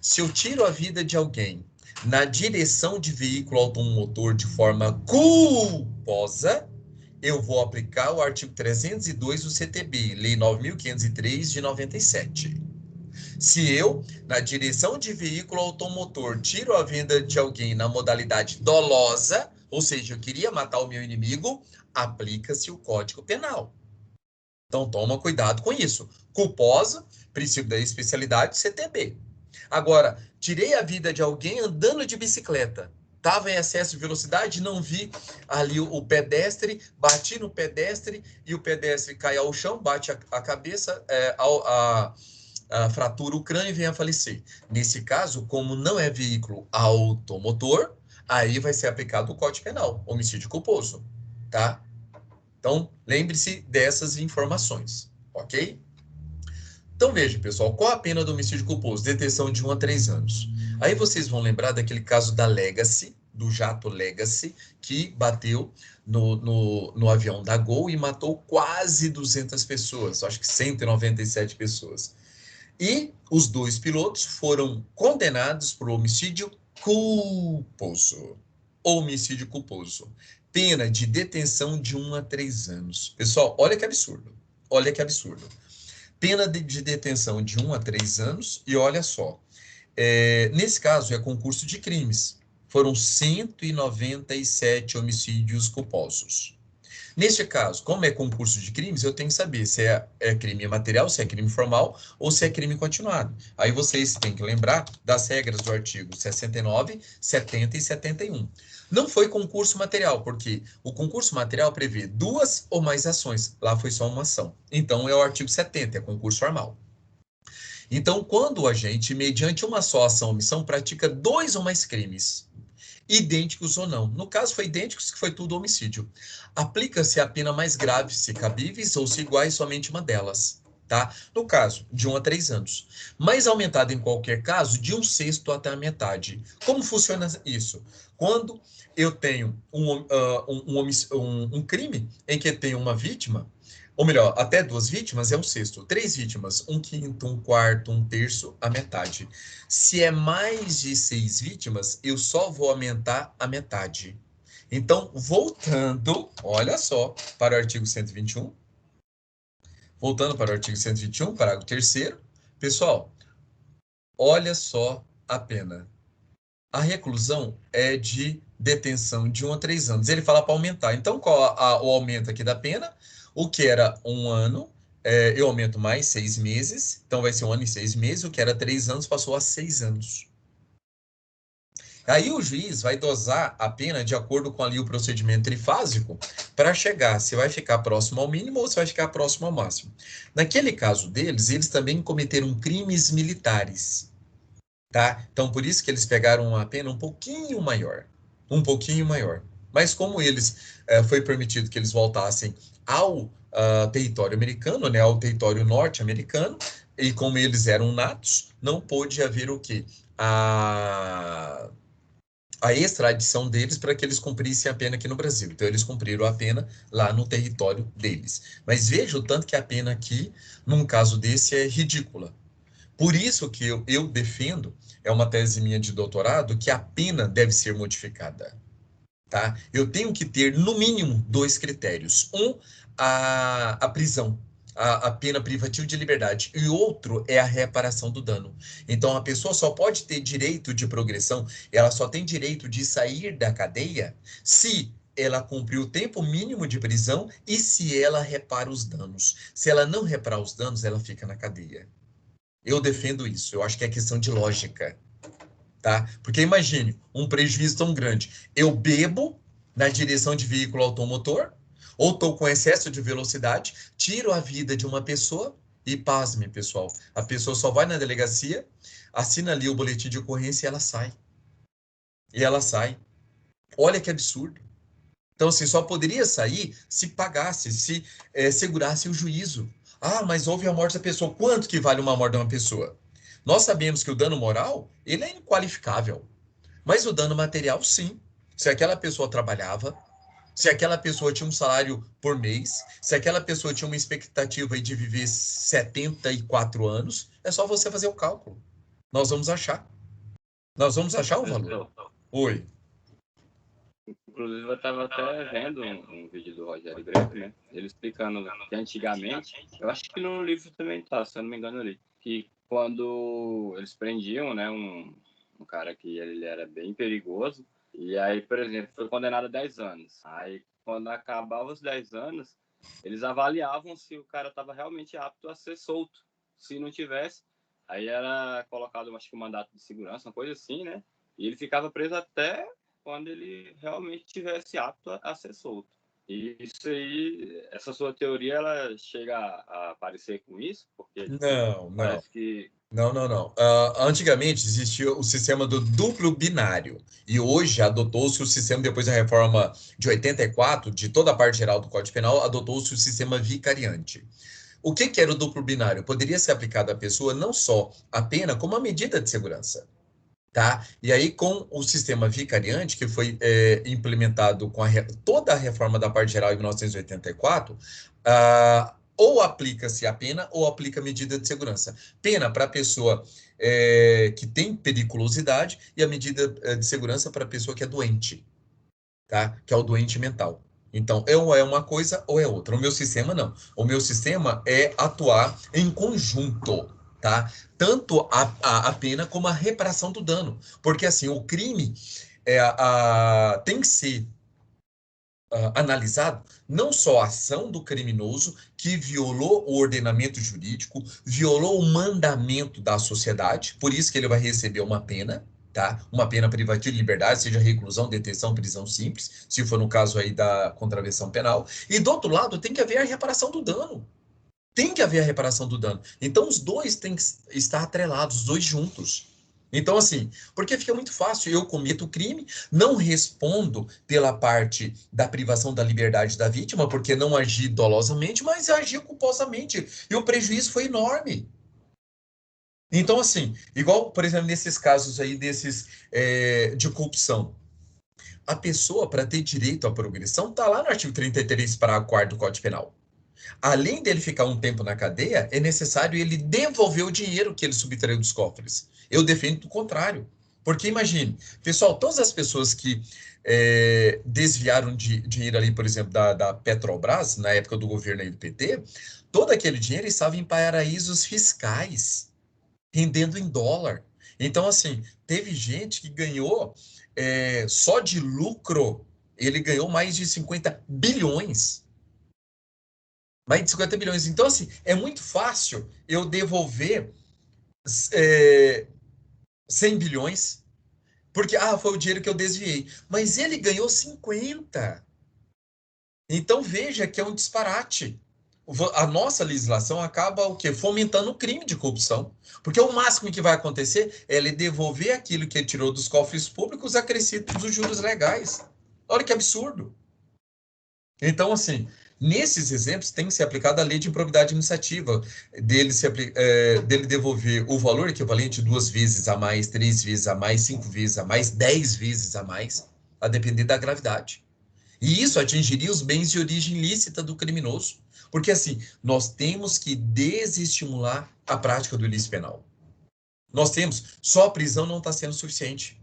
Se eu tiro a vida de alguém na direção de veículo automotor de forma culposa, eu vou aplicar o artigo 302 do CTB, Lei 9.503 de 97. Se eu, na direção de veículo automotor, tiro a vida de alguém na modalidade dolosa, ou seja, eu queria matar o meu inimigo, aplica-se o Código Penal. Então, toma cuidado com isso. Culposa, princípio da especialidade, CTB. Agora, tirei a vida de alguém andando de bicicleta. Estava em excesso de velocidade, não vi ali o pedestre, bati no pedestre e o pedestre cai ao chão, bate a cabeça, fratura o crânio e vem a falecer. Nesse caso, como não é veículo automotor, aí vai ser aplicado o Código Penal, homicídio culposo, tá? Então, lembre-se dessas informações, ok? Então, veja, pessoal, qual a pena do homicídio culposo? Detenção de 1 a 3 anos. Aí vocês vão lembrar daquele caso da Legacy, do jato Legacy, que bateu no avião da Gol e matou quase 200 pessoas, acho que 197 pessoas. E os 2 pilotos foram condenados por homicídio culposo. Homicídio culposo. Pena de detenção de 1 a 3 anos. Pessoal, olha que absurdo. Olha que absurdo. Pena de detenção de 1 a 3 anos. E olha só. Nesse caso, é concurso de crimes. Foram 197 homicídios culposos. Neste caso, como é concurso de crimes, eu tenho que saber se é crime material, se é crime formal ou se é crime continuado. Aí vocês têm que lembrar das regras do artigo 69, 70 e 71. Não foi concurso material, porque o concurso material prevê 2 ou mais ações. Lá foi só uma ação. Então, é o artigo 70, é concurso formal. Então, quando a gente, mediante uma só ação ou omissão, pratica 2 ou mais crimes, idênticos ou não. No caso, foi idênticos, que foi tudo homicídio. Aplica-se a pena mais grave, se cabíveis ou se iguais, somente uma delas. Tá? No caso, de 1 a 3 anos. Mais aumentado em qualquer caso, de 1/6 até a metade. Como funciona isso? Quando eu tenho um crime em que tem uma vítima, ou melhor, até 2 vítimas é 1/6. 3 vítimas, 1/5, 1/4, 1/3, a metade. Se é mais de 6 vítimas, eu só vou aumentar a metade. Então, voltando, olha só, para o artigo 121. Voltando para o artigo 121, parágrafo 3º. Pessoal, olha só a pena. A reclusão é de detenção de 1 a 3 anos. Ele fala para aumentar. Então, qual o aumento aqui da pena? O que era 1 ano, eu aumento mais 6 meses. Então, vai ser 1 ano e 6 meses. O que era 3 anos passou a 6 anos. Aí o juiz vai dosar a pena de acordo com ali o procedimento trifásico para chegar se vai ficar próximo ao mínimo ou se vai ficar próximo ao máximo. Naquele caso deles, eles também cometeram crimes militares. Tá? Então, por isso que eles pegaram uma pena um pouquinho maior. Um pouquinho maior. Mas como foi permitido que eles voltassem ao território americano, né, ao território norte-americano, e como eles eram natos, não pôde haver o quê? A extradição deles para que eles cumprissem a pena aqui no Brasil. Então, eles cumpriram a pena lá no território deles. Mas veja o tanto que a pena aqui, num caso desse, é ridícula. Por isso que eu defendo, é uma tese minha de doutorado, que a pena deve ser modificada. Tá? Eu tenho que ter, no mínimo, 2 critérios. A prisão, a pena privativa de liberdade. E outro é a reparação do dano. Então, a pessoa só pode ter direito de progressão, ela só tem direito de sair da cadeia se ela cumprir o tempo mínimo de prisão e se ela repara os danos. Se ela não reparar os danos, ela fica na cadeia. Eu defendo isso. Eu acho que é questão de lógica. Tá? Porque imagine um prejuízo tão grande. Eu bebo na direção de veículo automotor, ou estou com excesso de velocidade, tiro a vida de uma pessoa e, pasme, pessoal, a pessoa só vai na delegacia, assina ali o boletim de ocorrência e ela sai. E ela sai. Olha que absurdo. Então, assim, só poderia sair se pagasse, se segurasse o juízo. Ah, mas houve a morte da pessoa. Quanto que vale uma morte de uma pessoa? Nós sabemos que o dano moral, ele é inqualificável. Mas o dano material, sim. Se aquela pessoa trabalhava, Se aquela pessoa tinha um salário por mês, se aquela pessoa tinha uma expectativa aí de viver 74 anos, é só você fazer o cálculo. Nós vamos achar. Nós vamos achar o valor. Professor, Oi. inclusive eu estava até vendo um vídeo do Rogério Grego, né? Ele explicando que antigamente, eu acho que no livro também tá, se eu não me engano ali, que quando eles prendiam, né, um cara que ele era bem perigoso, e aí, por exemplo, foi condenado a 10 anos. Aí, quando acabava os 10 anos, eles avaliavam se o cara estava realmente apto a ser solto. Se não tivesse, aí era colocado, acho que um mandato de segurança, uma coisa assim, né? E ele ficava preso até quando ele realmente tivesse apto a ser solto. E isso aí, essa sua teoria, ela chega a aparecer com isso, porque Não, não. parece que... Não, não, não. Antigamente existia o sistema do duplo binário e hoje adotou-se o sistema, depois da reforma de 84, de toda a parte geral do Código Penal, adotou-se o sistema vicariante. O que que era o duplo binário? Poderia ser aplicado à pessoa não só a pena, como a medida de segurança. Tá? E aí, com o sistema vicariante, que foi implementado com toda a reforma da parte geral em 1984, ou aplica-se a pena ou aplica a medida de segurança. Pena para a pessoa que tem periculosidade e a medida de segurança para a pessoa que é doente, tá? Que é o doente mental. Então, ou é uma coisa ou é outra. O meu sistema não. O meu sistema é atuar em conjunto, tá? Tanto a pena como a reparação do dano. Porque, assim, o crime tem que ser analisado não só a ação do criminoso que violou o ordenamento jurídico, violou o mandamento da sociedade, por isso que ele vai receber uma pena, tá? Uma pena privativa de liberdade, seja reclusão, detenção, prisão simples, se for no caso aí da contravenção penal. E do outro lado, tem que haver a reparação do dano. Tem que haver a reparação do dano. Então, os dois têm que estar atrelados, os dois juntos. Então, assim, porque fica muito fácil, eu cometo o crime, não respondo pela parte da privação da liberdade da vítima, porque não agi dolosamente, mas agi culposamente. E o prejuízo foi enorme. Então, assim, igual, por exemplo, nesses casos aí de corrupção, a pessoa, para ter direito à progressão, está lá no artigo 33, parágrafo 4º do Código Penal. Além dele ficar um tempo na cadeia, é necessário ele devolver o dinheiro que ele subtraiu dos cofres. Eu defendo o contrário. Porque imagine, pessoal, todas as pessoas que desviaram dinheiro ali, por exemplo, da Petrobras, na época do governo aí do PT, todo aquele dinheiro estava em paraísos fiscais, rendendo em dólar. Então, assim, teve gente que ganhou só de lucro, ele ganhou mais de 50 bilhões. Mais de 50 bilhões. Então, assim, é muito fácil eu devolver é, 100 bilhões, porque foi o dinheiro que eu desviei. Mas ele ganhou 50. Então, veja que é um disparate. A nossa legislação acaba o quê? Fomentando o crime de corrupção. Porque o máximo que vai acontecer é ele devolver aquilo que ele tirou dos cofres públicos acrescido dos juros legais. Olha que absurdo. Então, assim, nesses exemplos tem que ser aplicada a lei de improbidade administrativa, dele devolver o valor equivalente 2 vezes a mais, 3 vezes a mais, 5 vezes a mais, 10 vezes a mais, a depender da gravidade. E isso atingiria os bens de origem lícita do criminoso. Porque, assim, nós temos que desestimular a prática do ilícito penal. Nós temos, só a prisão não está sendo suficiente.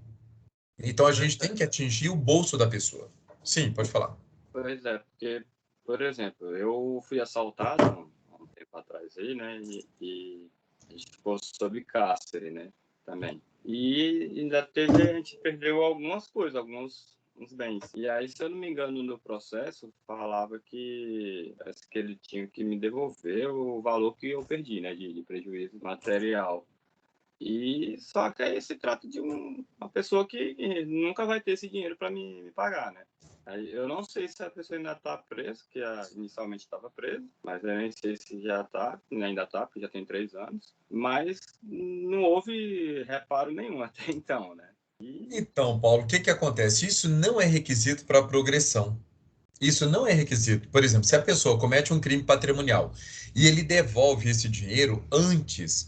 Então, a gente tem que atingir o bolso da pessoa. Sim, pode falar. Pois é, porque, por exemplo, eu fui assaltado há um tempo atrás aí, né? E a gente ficou sob cárcere, né? Também. E ainda a gente perdeu algumas coisas, uns bens. E aí, se eu não me engano, no processo, falava que parece que ele tinha que me devolver o valor que eu perdi, né? De prejuízo material. E só que aí se trata de uma pessoa que nunca vai ter esse dinheiro para me pagar, né? Aí eu não sei se a pessoa ainda está presa, que inicialmente estava presa, mas eu nem sei se já está, ainda está, porque já tem 3 anos. Mas não houve reparo nenhum até então, né? Então, Paulo, o que que acontece? Isso não é requisito para progressão. Isso não é requisito. Por exemplo, se a pessoa comete um crime patrimonial e ele devolve esse dinheiro antes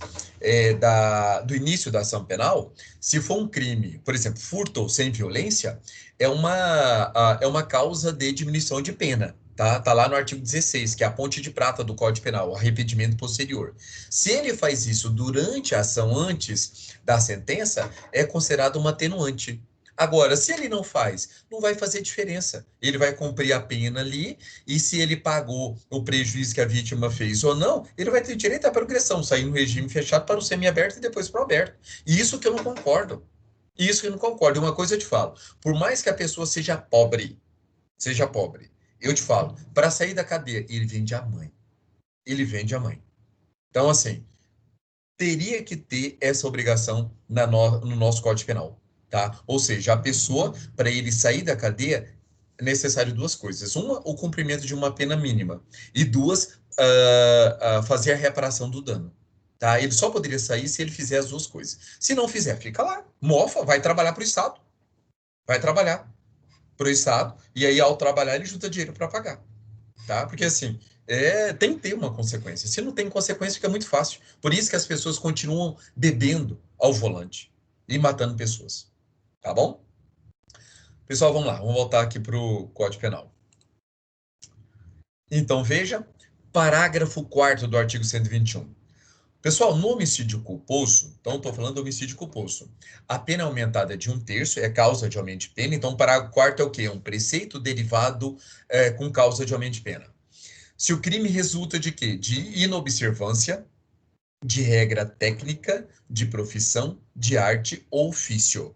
do início da ação penal, se for um crime, por exemplo, furto sem violência, é uma causa de diminuição de pena. Tá lá no artigo 16, que é a ponte de prata do Código Penal, o arrependimento posterior. Se ele faz isso durante a ação antes da sentença, é considerado uma atenuante. Agora, se ele não faz, não vai fazer diferença. Ele vai cumprir a pena ali, e se ele pagou o prejuízo que a vítima fez ou não, ele vai ter direito à progressão, sair no regime fechado para o semiaberto e depois para o aberto. E isso que eu não concordo. Isso que eu não concordo. Uma coisa eu te falo, por mais que a pessoa seja pobre, eu te falo, para sair da cadeia, ele vende a mãe. Ele vende a mãe. Então, assim, teria que ter essa obrigação no nosso Código Penal, tá? Ou seja, a pessoa, para ele sair da cadeia, é necessário duas coisas. Uma, o cumprimento de uma pena mínima. E duas, fazer a reparação do dano. Tá? Ele só poderia sair se ele fizer as duas coisas. Se não fizer, fica lá, mofa, vai trabalhar para o Estado. Vai trabalhar para o Estado, e aí, ao trabalhar, ele junta dinheiro para pagar. Tá? Porque assim, tem que ter uma consequência. Se não tem consequência, fica muito fácil. Por isso que as pessoas continuam bebendo ao volante e matando pessoas. Tá bom? Pessoal, vamos lá. Vamos voltar aqui para o Código Penal. Então, veja, parágrafo 4º do artigo 121. Pessoal, no homicídio culposo, então estou falando do homicídio culposo, a pena aumentada de 1/3 é causa de aumento de pena. Então, o parágrafo 4º é o quê? É um preceito derivado com causa de aumento de pena. Se o crime resulta de quê? De inobservância, de regra técnica, de profissão, de arte ou ofício.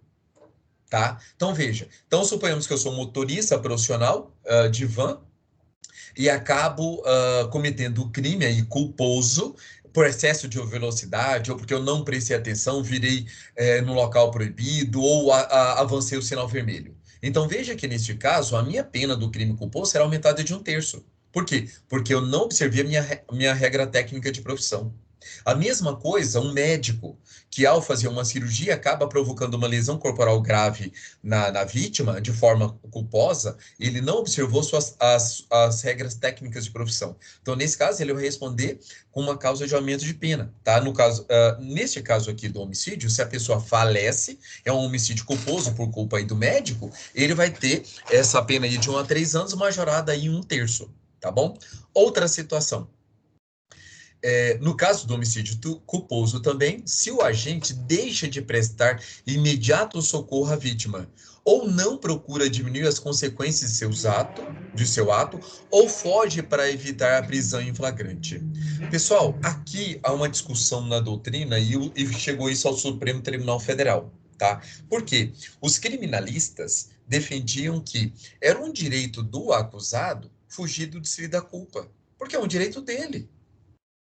Tá? Então, veja. Então, suponhamos que eu sou motorista profissional de van e acabo cometendo o crime aí culposo por excesso de velocidade, ou porque eu não prestei atenção, virei no local proibido, ou avancei o sinal vermelho. Então, veja que, neste caso, a minha pena do crime culposo será aumentada de 1/3. Por quê? Porque eu não observei a minha regra técnica de profissão. A mesma coisa, um médico que, ao fazer uma cirurgia, acaba provocando uma lesão corporal grave na vítima, de forma culposa, ele não observou as regras técnicas de profissão. Então, nesse caso, ele vai responder com uma causa de aumento de pena. Tá? Neste caso aqui do homicídio, se a pessoa falece, é um homicídio culposo por culpa aí do médico, ele vai ter essa pena aí de 1 a 3 anos, majorada aí em 1/3. Tá bom? Outra situação. No caso do homicídio culposo também, se o agente deixa de prestar imediato socorro à vítima, ou não procura diminuir as consequências de seu ato, ou foge para evitar a prisão em flagrante. Pessoal, aqui há uma discussão na doutrina e chegou isso ao Supremo Tribunal Federal, tá? Por quê? Os criminalistas defendiam que era um direito do acusado fugir do desfile da culpa, porque é um direito dele.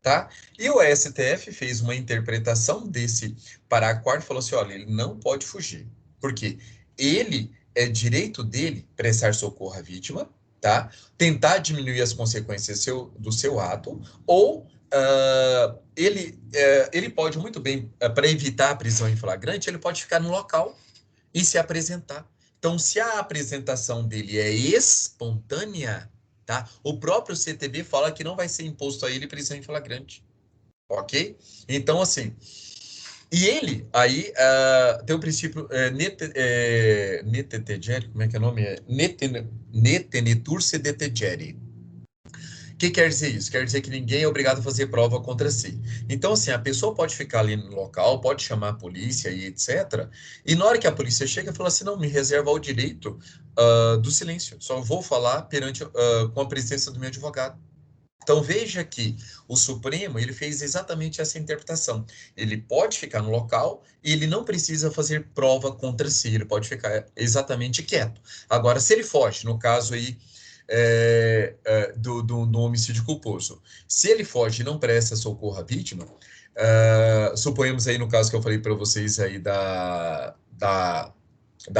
Tá? E o STF fez uma interpretação desse parágrafo 4º e falou assim, olha, ele não pode fugir, porque é direito dele prestar socorro à vítima, tá? Tentar diminuir as consequências do seu ato, ou ele pode muito bem, para evitar a prisão em flagrante, ele pode ficar no local e se apresentar. Então, se a apresentação dele é espontânea, tá? O próprio CTB fala que não vai ser imposto a ele prisão em flagrante, ok? Então, assim, e ele, aí, tem o princípio netetegere, como é que é o nome? Netenetur sedetegere. O que quer dizer isso? Quer dizer que ninguém é obrigado a fazer prova contra si. Então, assim, a pessoa pode ficar ali no local, pode chamar a polícia e etc. E na hora que a polícia chega, fala assim, não, me reserva o direito do silêncio. Só vou falar com a presença do meu advogado. Então, veja que o Supremo, ele fez exatamente essa interpretação. Ele pode ficar no local e ele não precisa fazer prova contra si, ele pode ficar exatamente quieto. Agora, se ele foge, no caso aí, do homicídio culposo. Se ele foge e não presta socorro à vítima, suponhamos aí no caso que eu falei para vocês aí da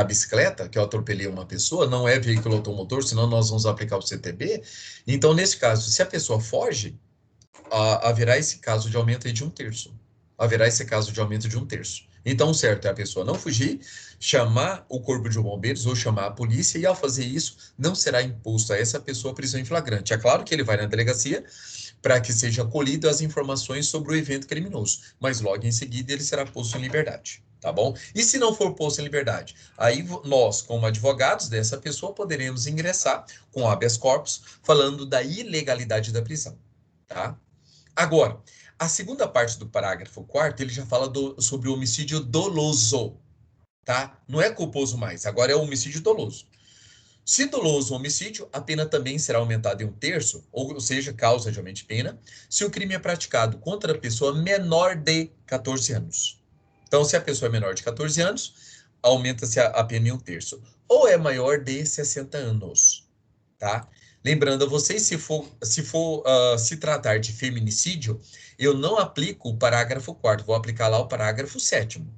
bicicleta, que eu atropelei uma pessoa, não é veículo automotor, senão nós vamos aplicar o CTB. Então, nesse caso, se a pessoa foge, haverá esse caso de aumento aí de 1/3. Haverá esse caso de aumento de 1/3. Então, o certo é a pessoa não fugir, chamar o corpo de bombeiros ou chamar a polícia, e ao fazer isso, não será imposto a essa pessoa prisão em flagrante. É claro que ele vai na delegacia para que seja colhido as informações sobre o evento criminoso, mas logo em seguida ele será posto em liberdade, tá bom? E se não for posto em liberdade, aí nós, como advogados dessa pessoa, poderemos ingressar com habeas corpus, falando da ilegalidade da prisão, tá? Agora, a segunda parte do parágrafo 4º, ele já fala sobre o homicídio doloso, tá? Não é culposo mais, agora é o homicídio doloso. Se doloso homicídio, a pena também será aumentada em 1/3, ou seja, causa de aumento de pena, se o crime é praticado contra a pessoa menor de 14 anos. Então, se a pessoa é menor de 14 anos, aumenta-se a pena em 1/3. Ou é maior de 60 anos, tá? Lembrando a vocês, se tratar de feminicídio, eu não aplico o parágrafo 4º, vou aplicar lá o parágrafo 7º,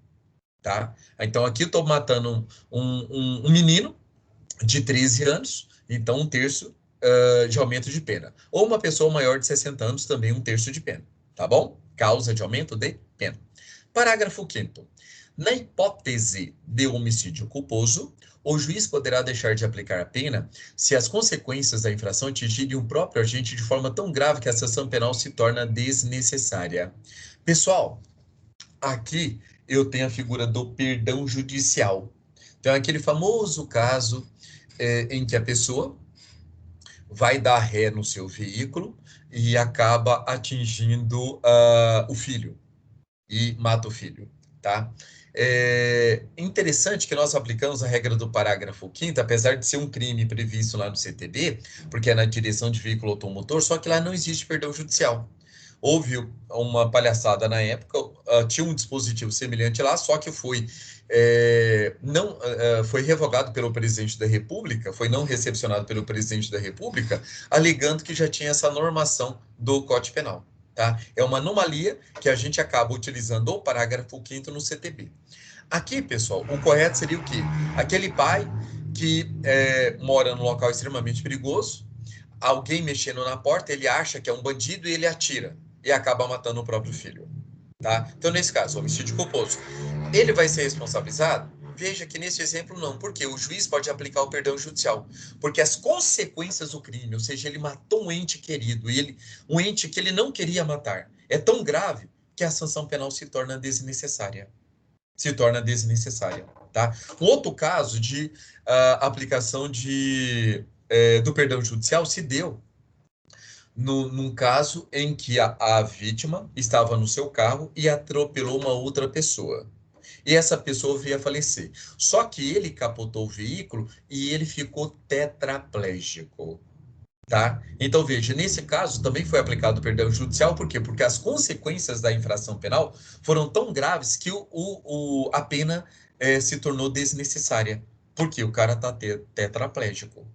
tá? Então, aqui eu estou matando um menino de 13 anos, então 1/3 de aumento de pena. Ou uma pessoa maior de 60 anos, também 1/3 de pena, tá bom? Causa de aumento de pena. Parágrafo 5º. Na hipótese de homicídio culposo, o juiz poderá deixar de aplicar a pena se as consequências da infração atingirem o próprio agente de forma tão grave que a sanção penal se torna desnecessária. Pessoal, aqui eu tenho a figura do perdão judicial. Então, é aquele famoso caso em que a pessoa vai dar ré no seu veículo e acaba atingindo o filho e mata o filho, tá? É interessante que nós aplicamos a regra do parágrafo 5º, apesar de ser um crime previsto lá no CTB, porque é na direção de veículo automotor, só que lá não existe perdão judicial. Houve uma palhaçada na época, tinha um dispositivo semelhante lá, só que foi revogado pelo presidente da República, foi não recepcionado pelo presidente da República, alegando que já tinha essa normação do Código Penal. Tá? É uma anomalia que a gente acaba utilizando o parágrafo 5º no CTB. Aqui, pessoal, o correto seria o quê? Aquele pai que mora num local extremamente perigoso, alguém mexendo na porta, ele acha que é um bandido e ele atira e acaba matando o próprio filho. Tá? Então, nesse caso, homicídio culposo. Ele vai ser responsabilizado? Veja que nesse exemplo não, porque o juiz pode aplicar o perdão judicial, porque as consequências do crime, ou seja, ele matou um ente querido, um ente que ele não queria matar, é tão grave que a sanção penal se torna desnecessária. Tá? Um outro caso de aplicação do perdão judicial se deu num caso em que a vítima estava no seu carro e atropelou uma outra pessoa. E essa pessoa veio a falecer. Só que ele capotou o veículo e ele ficou tetraplégico. Tá? Então, veja, nesse caso também foi aplicado o perdão judicial, por quê? Porque as consequências da infração penal foram tão graves que a pena se tornou desnecessária, porque o cara está tetraplégico,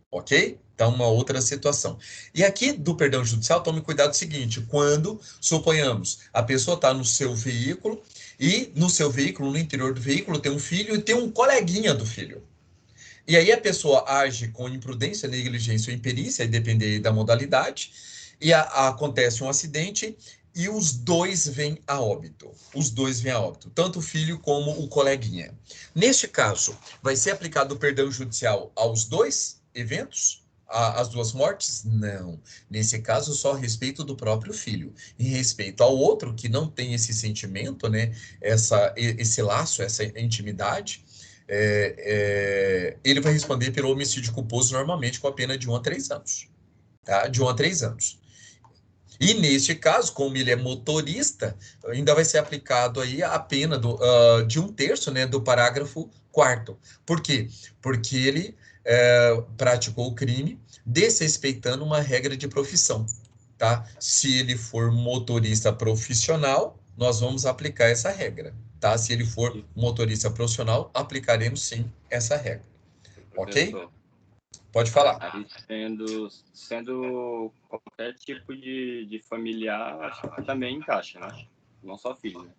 ok? Então, uma outra situação. E aqui do perdão judicial, tome cuidado do seguinte, quando, suponhamos, a pessoa está no seu veículo e no seu veículo, no interior do veículo, tem um filho e tem um coleguinha do filho. E aí a pessoa age com imprudência, negligência ou imperícia, depender da modalidade, e acontece um acidente e os dois vêm a óbito. Os dois vêm a óbito, tanto o filho como o coleguinha. Neste caso, vai ser aplicado o perdão judicial aos dois eventos? As duas mortes? Não. Nesse caso, só a respeito do próprio filho. Em respeito ao outro, que não tem esse sentimento, né, esse laço, essa intimidade, ele vai responder pelo homicídio culposo normalmente com a pena de 1 a 3 anos. Tá? De 1 a 3 anos. E neste caso, como ele é motorista, ainda vai ser aplicado aí a pena de 1/3, né, do parágrafo 4º. Por quê? Porque ele praticou o crime desrespeitando uma regra de profissão. Tá? Se ele for motorista profissional, nós vamos aplicar essa regra. Tá? Se ele for motorista profissional, aplicaremos sim essa regra. Ok? Professor, Pode falar. aí sendo qualquer tipo de familiar, acho que também encaixa, né? Não só filho, né?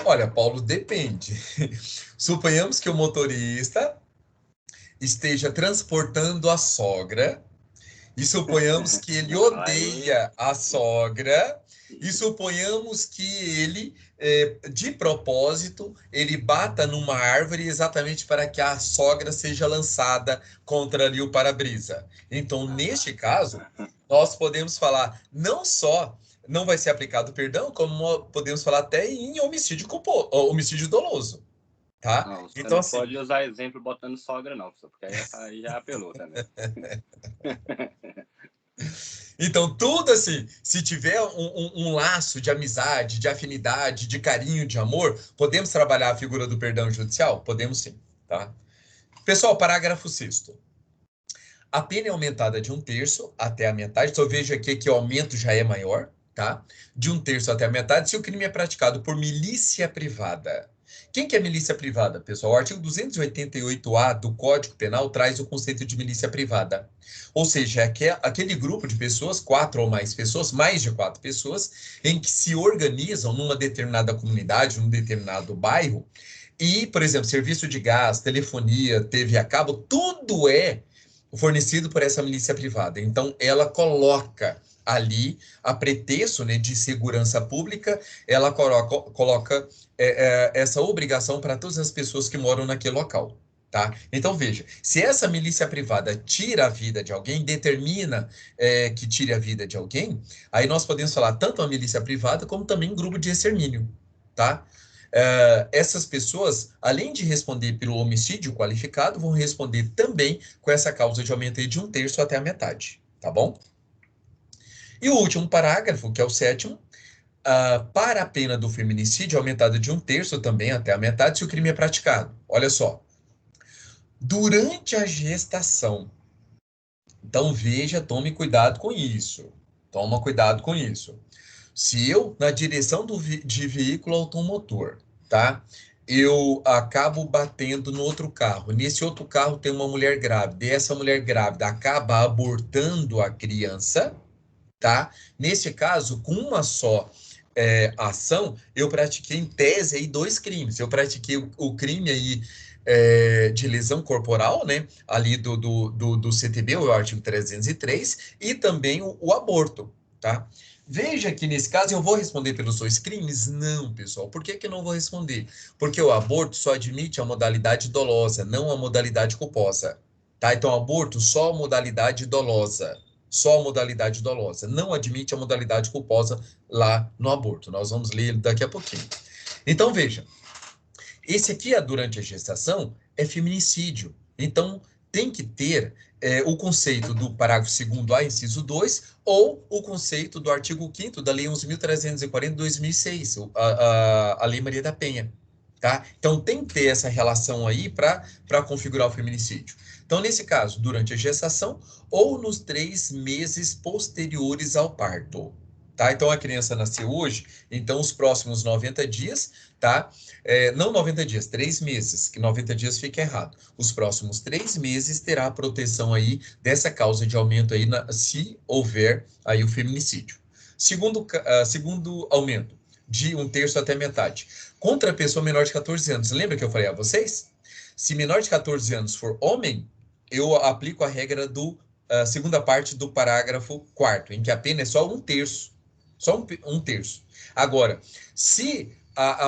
Olha, Paulo, depende. Suponhamos que o motorista esteja transportando a sogra e suponhamos que ele Aí, odeia a sogra E suponhamos que ele, de propósito, ele bata numa árvore exatamente para que a sogra seja lançada contra ali o para-brisa. Então, neste caso, nós podemos falar não só não vai ser aplicado perdão, como podemos falar até em homicídio culposo, homicídio doloso, tá? Não, você Então, não assim, pode usar exemplo botando sogra, não, porque aí já apelou também. então, tudo assim, se tiver um laço de amizade, de afinidade, de carinho, de amor, podemos trabalhar a figura do perdão judicial? Podemos sim, tá? Pessoal, parágrafo 6º. A pena é aumentada de 1/3 até a metade, então veja aqui que o aumento já é maior, tá? De 1/3 até a metade, se o crime é praticado por milícia privada. Quem que é milícia privada, pessoal? O artigo 288-A do Código Penal traz o conceito de milícia privada. Ou seja, é aquele grupo de pessoas, 4 ou mais pessoas, mais de 4 pessoas, em que se organizam numa determinada comunidade, num determinado bairro, e, por exemplo, serviço de gás, telefonia, TV a cabo, tudo é fornecido por essa milícia privada. Então, ela coloca ali, a pretexto, né, de segurança pública, ela coloca essa obrigação para todas as pessoas que moram naquele local. Tá? Então, veja, se essa milícia privada tira a vida de alguém, determina que tire a vida de alguém, aí nós podemos falar tanto a milícia privada como também um grupo de extermínio. Tá? Essas pessoas, além de responder pelo homicídio qualificado, vão responder também com essa causa de aumento aí de 1/3 até a metade, tá bom? E o último parágrafo, que é o 7º, para a pena do feminicídio, aumentada de 1/3 também até a metade, se o crime é praticado. Olha só, durante a gestação. Então, veja, tome cuidado com isso. Toma cuidado com isso. Se eu, na direção de veículo automotor, tá? Eu acabo batendo no outro carro. Nesse outro carro tem uma mulher grávida. E essa mulher grávida acaba abortando a criança, tá? Nesse caso, com uma só ação, eu pratiquei em tese aí 2 crimes. Eu pratiquei o crime aí de lesão corporal, né? Ali do CTB, o artigo 303, e também o aborto, tá? Veja que nesse caso eu vou responder pelos 2 crimes? Não, pessoal. Por que que eu não vou responder? Porque o aborto só admite a modalidade dolosa, não a modalidade culposa. Tá? Então, aborto só a modalidade dolosa. Só a modalidade dolosa. Não admite a modalidade culposa lá no aborto. Nós vamos ler ele daqui a pouquinho. Então, veja. Esse aqui, durante a gestação, é feminicídio. Então, tem que ter o conceito do parágrafo 2º A, inciso 2, ou o conceito do artigo 5º da Lei 11.340 de 2006, a Lei Maria da Penha. Tá? Então, tem que ter essa relação aí para configurar o feminicídio. Então, nesse caso, durante a gestação ou nos 3 meses posteriores ao parto. Tá? Então, a criança nasceu hoje, então os próximos 90 dias, tá? Não 90 dias, 3 meses, que 90 dias fica errado. Os próximos 3 meses terá a proteção aí dessa causa de aumento aí, se houver aí o feminicídio. Segundo aumento, de 1/3 até metade. Contra a pessoa menor de 14 anos. Lembra que eu falei a vocês? Se menor de 14 anos for homem, eu aplico a regra segunda parte do parágrafo 4º, em que a pena é só 1/3. Só 1/3. Agora, se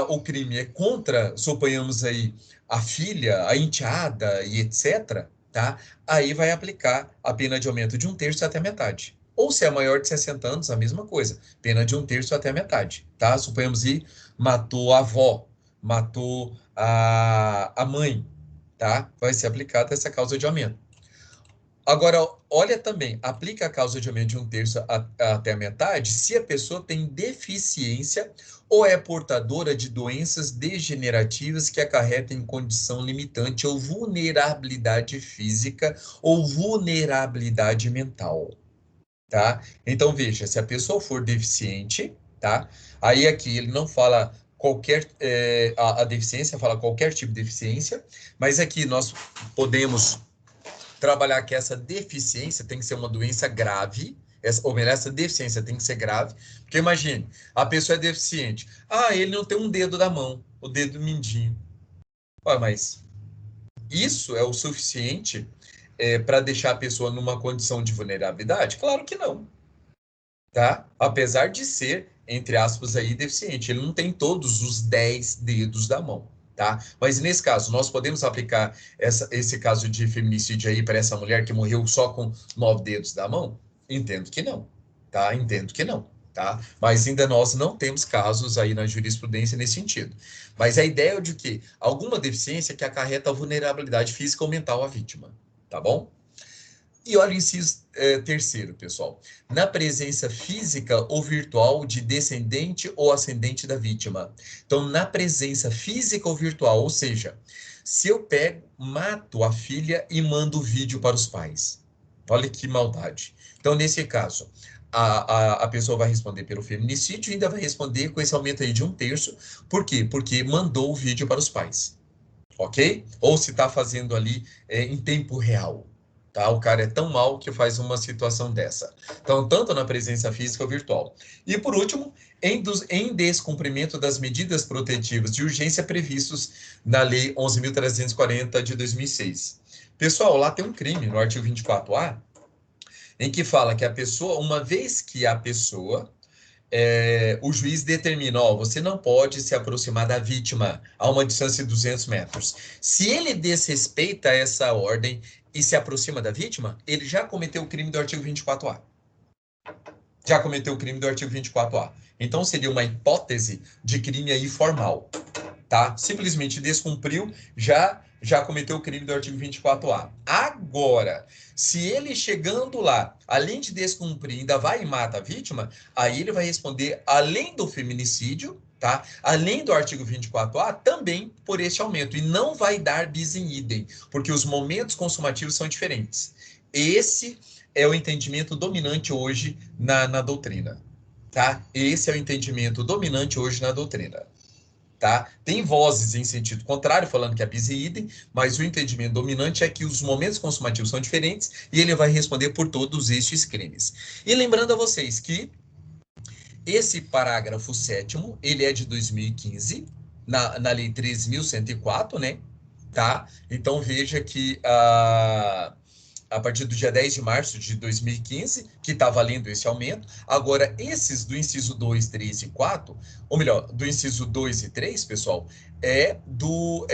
o crime é contra, suponhamos aí, a filha, a enteada e etc., tá? Aí vai aplicar a pena de aumento de 1/3 até a metade. Ou se é maior de 60 anos, a mesma coisa. Pena de 1/3 até a metade, tá? Suponhamos que matou a avó, matou a mãe, tá? Vai ser aplicada essa causa de aumento. Agora, olha também, aplica a causa de aumento de 1/3 até a metade se a pessoa tem deficiência ou é portadora de doenças degenerativas que acarretem condição limitante ou vulnerabilidade física ou vulnerabilidade mental, tá? Então, veja, se a pessoa for deficiente, tá? Aí aqui ele não fala qualquer, a deficiência, fala qualquer tipo de deficiência, mas aqui nós podemos trabalhar que essa deficiência tem que ser uma doença grave, ou melhor, essa deficiência tem que ser grave, porque imagine, a pessoa é deficiente, ele não tem um dedo da mão, o dedo mindinho. Mas isso é o suficiente para deixar a pessoa numa condição de vulnerabilidade? Claro que não. tá? Apesar de ser, entre aspas, aí, deficiente. Ele não tem todos os 10 dedos da mão, tá? Mas nesse caso, nós podemos aplicar esse caso de feminicídio aí para essa mulher que morreu só com 9 dedos da mão? Entendo que não, tá? Entendo que não. Tá? Mas ainda nós não temos casos aí na jurisprudência nesse sentido. Mas a ideia é de que alguma deficiência que acarreta a vulnerabilidade física ou mental à vítima, tá bom? E olha o inciso terceiro, pessoal. Na presença física ou virtual de descendente ou ascendente da vítima. Então, na presença física ou virtual, ou seja, se eu pego, mato a filha e mando o vídeo para os pais. Olha que maldade. Então, nesse caso, a pessoa vai responder pelo feminicídio e ainda vai responder com esse aumento aí de 1/3. Por quê? Porque mandou o vídeo para os pais. Ok? Ou se está fazendo ali em tempo real. Tá? O cara é tão mal que faz uma situação dessa. Então, tanto na presença física ou virtual. E, por último, em descumprimento das medidas protetivas de urgência previstos na Lei 11.340 de 2006. Pessoal, lá tem um crime no artigo 24A, em que fala que a pessoa, uma vez que a pessoa o juiz determina, ó, você não pode se aproximar da vítima a uma distância de 200 metros. Se ele desrespeita essa ordem e se aproxima da vítima, ele já cometeu o crime do artigo 24A. Já cometeu o crime do artigo 24A. Então, seria uma hipótese de crime aí formal, tá? Simplesmente descumpriu, já cometeu o crime do artigo 24A. Agora, se ele chegando lá, além de descumprir, ainda vai e mata a vítima, aí ele vai responder, além do feminicídio, tá? Além do artigo 24A, também por este aumento. E não vai dar bis in idem, porque os momentos consumativos são diferentes. Esse é o entendimento dominante hoje na doutrina, tá? Esse é o entendimento dominante hoje na doutrina. Tá? Tem vozes em sentido contrário, falando que é bis in idem, mas o entendimento dominante é que os momentos consumativos são diferentes e ele vai responder por todos estes crimes. E lembrando a vocês que esse parágrafo 7º, ele é de 2015, na Lei 13.104, né? Tá? Então veja que a partir do dia 10 de março de 2015, que está valendo esse aumento. Agora, esses do inciso 2, 3 e 4, ou melhor, do inciso 2 e 3, pessoal, é do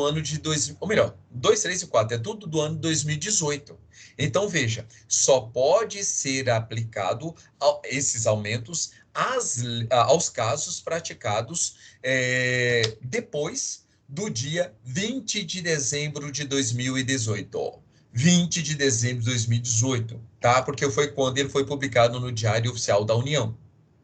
ano de 2, ou melhor, 2, 3 e 4, é tudo do ano de 2018. Então, veja, só pode ser aplicado esses aumentos aos casos praticados depois do dia 20 de dezembro de 2018. 20 de dezembro de 2018, tá? Porque foi quando ele foi publicado no Diário Oficial da União,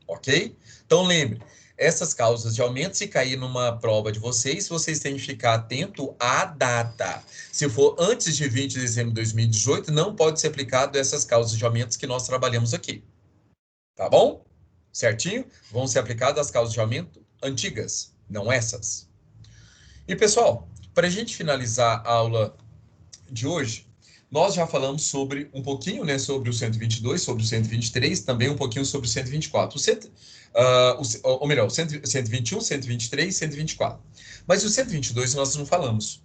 ok? Então, lembre, essas causas de aumento, se cair numa prova de vocês têm que ficar atento à data. Se for antes de 20 de dezembro de 2018, não pode ser aplicado essas causas de aumentos que nós trabalhamos aqui. Tá bom? Certinho? Vão ser aplicadas as causas de aumento antigas, não essas. E, pessoal, para a gente finalizar a aula de hoje, nós já falamos sobre um pouquinho, né, sobre o 122, sobre o 123, também um pouquinho sobre o 124. Ou melhor, o 121, 123 e 124. Mas o 122 nós não falamos,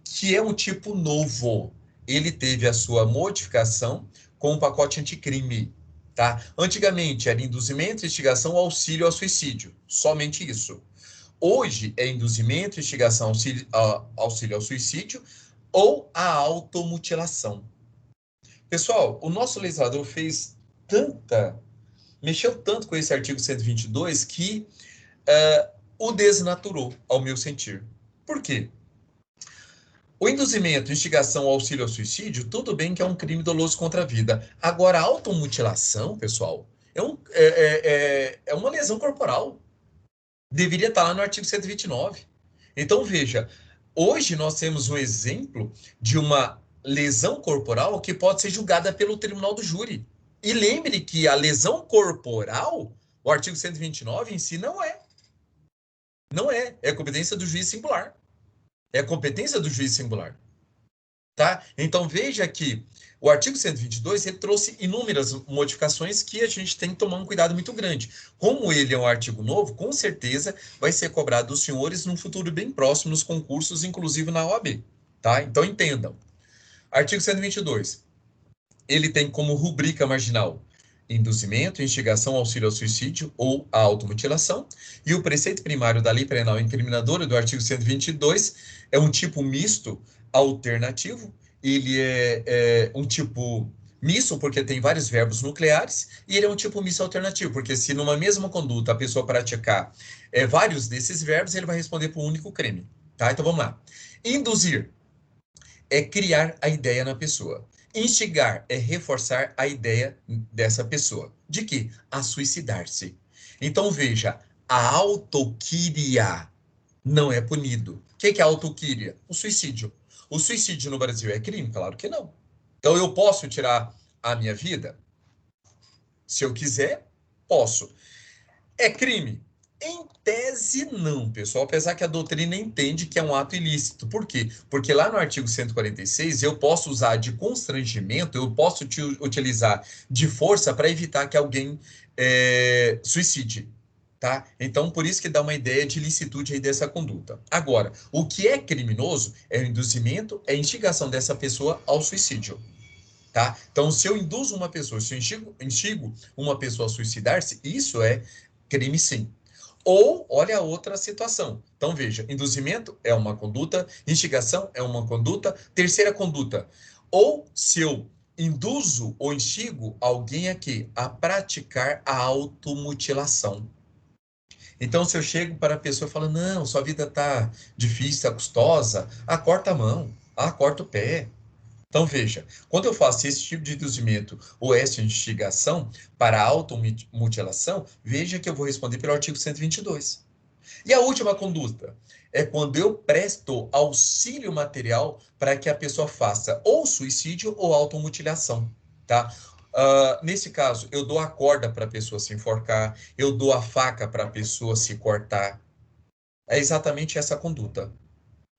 que é um tipo novo. Ele teve a sua modificação com o pacote anticrime. Tá? Antigamente era induzimento, instigação, auxílio ao suicídio. Somente isso. Hoje é induzimento, instigação, auxílio ao suicídio ou a automutilação. Pessoal, o nosso legislador mexeu tanto com esse artigo 122 que o desnaturou, ao meu sentir. Por quê? O induzimento, instigação, auxílio ao suicídio, tudo bem que é um crime doloso contra a vida. Agora, a automutilação, pessoal, é uma lesão corporal. Deveria estar lá no artigo 129. Então, veja, hoje nós temos um exemplo de uma lesão corporal que pode ser julgada pelo tribunal do júri. E lembre que a lesão corporal, o artigo 129 em si não é. Não é. É competência do juiz singular. É competência do juiz singular. Tá? Então, veja que o artigo 122 ele trouxe inúmeras modificações que a gente tem que tomar um cuidado muito grande. Como ele é um artigo novo, com certeza vai ser cobrado dos senhores num futuro bem próximo nos concursos, inclusive na OAB. Tá? Então, entendam. Artigo 122. Ele tem como rubrica marginal induzimento, instigação, auxílio ao suicídio ou à automutilação. E o preceito primário da lei penal incriminadora do artigo 122 é um tipo misto alternativo. Ele é um tipo misto porque tem vários verbos nucleares, e ele é um tipo misto alternativo, porque se numa mesma conduta a pessoa praticar vários desses verbos, ele vai responder por um único crime. Tá? Então vamos lá. Induzir é criar a ideia na pessoa. Instigar é reforçar a ideia dessa pessoa. De quê? A suicidar-se. Então veja, a autoquíria não é punido. O que é a autoquíria? O suicídio. O suicídio no Brasil é crime? Claro que não. Então eu posso tirar a minha vida? Se eu quiser, posso. É crime? Em tese, não, pessoal, apesar que a doutrina entende que é um ato ilícito. Por quê? Porque lá no artigo 146, eu posso usar de constrangimento, eu posso utilizar de força para evitar que alguém suicide. Tá? Então, por isso que dá uma ideia de licitude aí dessa conduta. Agora, o que é criminoso é o induzimento, é a instigação dessa pessoa ao suicídio. Tá? Então, se eu induzo uma pessoa, se eu instigo uma pessoa a suicidar-se, isso é crime sim. Ou, olha a outra situação. Então, veja, induzimento é uma conduta, instigação é uma conduta, terceira conduta. Ou se eu induzo ou instigo alguém aqui a praticar a automutilação. Então, se eu chego para a pessoa e falo, não, sua vida está difícil, está custosa, corta a mão, corta o pé. Então, veja, quando eu faço esse tipo de induzimento ou essa instigação para a automutilação, veja que eu vou responder pelo artigo 122. E a última conduta é quando eu presto auxílio material para que a pessoa faça ou suicídio ou automutilação, tá? Nesse caso, eu dou a corda para a pessoa se enforcar, eu dou a faca para a pessoa se cortar. É exatamente essa conduta.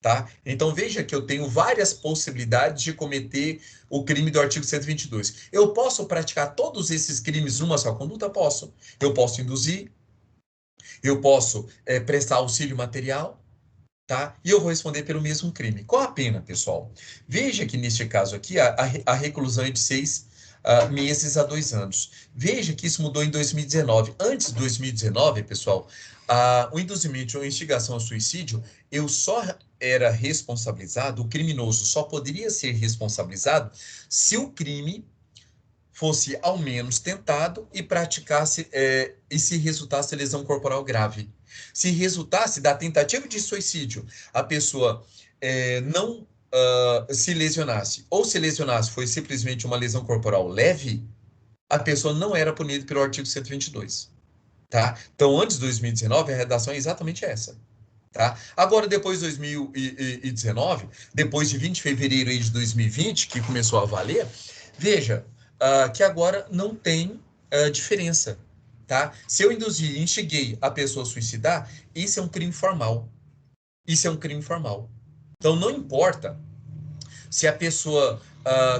Tá? Então veja que eu tenho várias possibilidades de cometer o crime do artigo 122. Eu posso praticar todos esses crimes numa só conduta? Posso. Eu posso induzir, eu posso prestar auxílio material, tá? E eu vou responder pelo mesmo crime. Qual a pena, pessoal? Veja que neste caso aqui a reclusão é de 6 meses a 2 anos. Veja que isso mudou em 2019. Antes de 2019, pessoal, o induzimento ou instigação ao suicídio, eu só era responsabilizado, o criminoso só poderia ser responsabilizado se o crime fosse ao menos tentado e praticasse e se resultasse lesão corporal grave. Se resultasse da tentativa de suicídio, a pessoa não se lesionasse, ou se lesionasse foi simplesmente uma lesão corporal leve, a pessoa não era punida pelo artigo 122. Tá? Então, antes de 2019, a redação é exatamente essa. Tá? Agora, depois de 2019, depois de 20 de fevereiro de 2020, que começou a valer, veja que agora não tem diferença. Tá? Se eu induzir e instiguei a pessoa a suicidar, isso é um crime formal. Isso é um crime formal. Então, não importa se a pessoa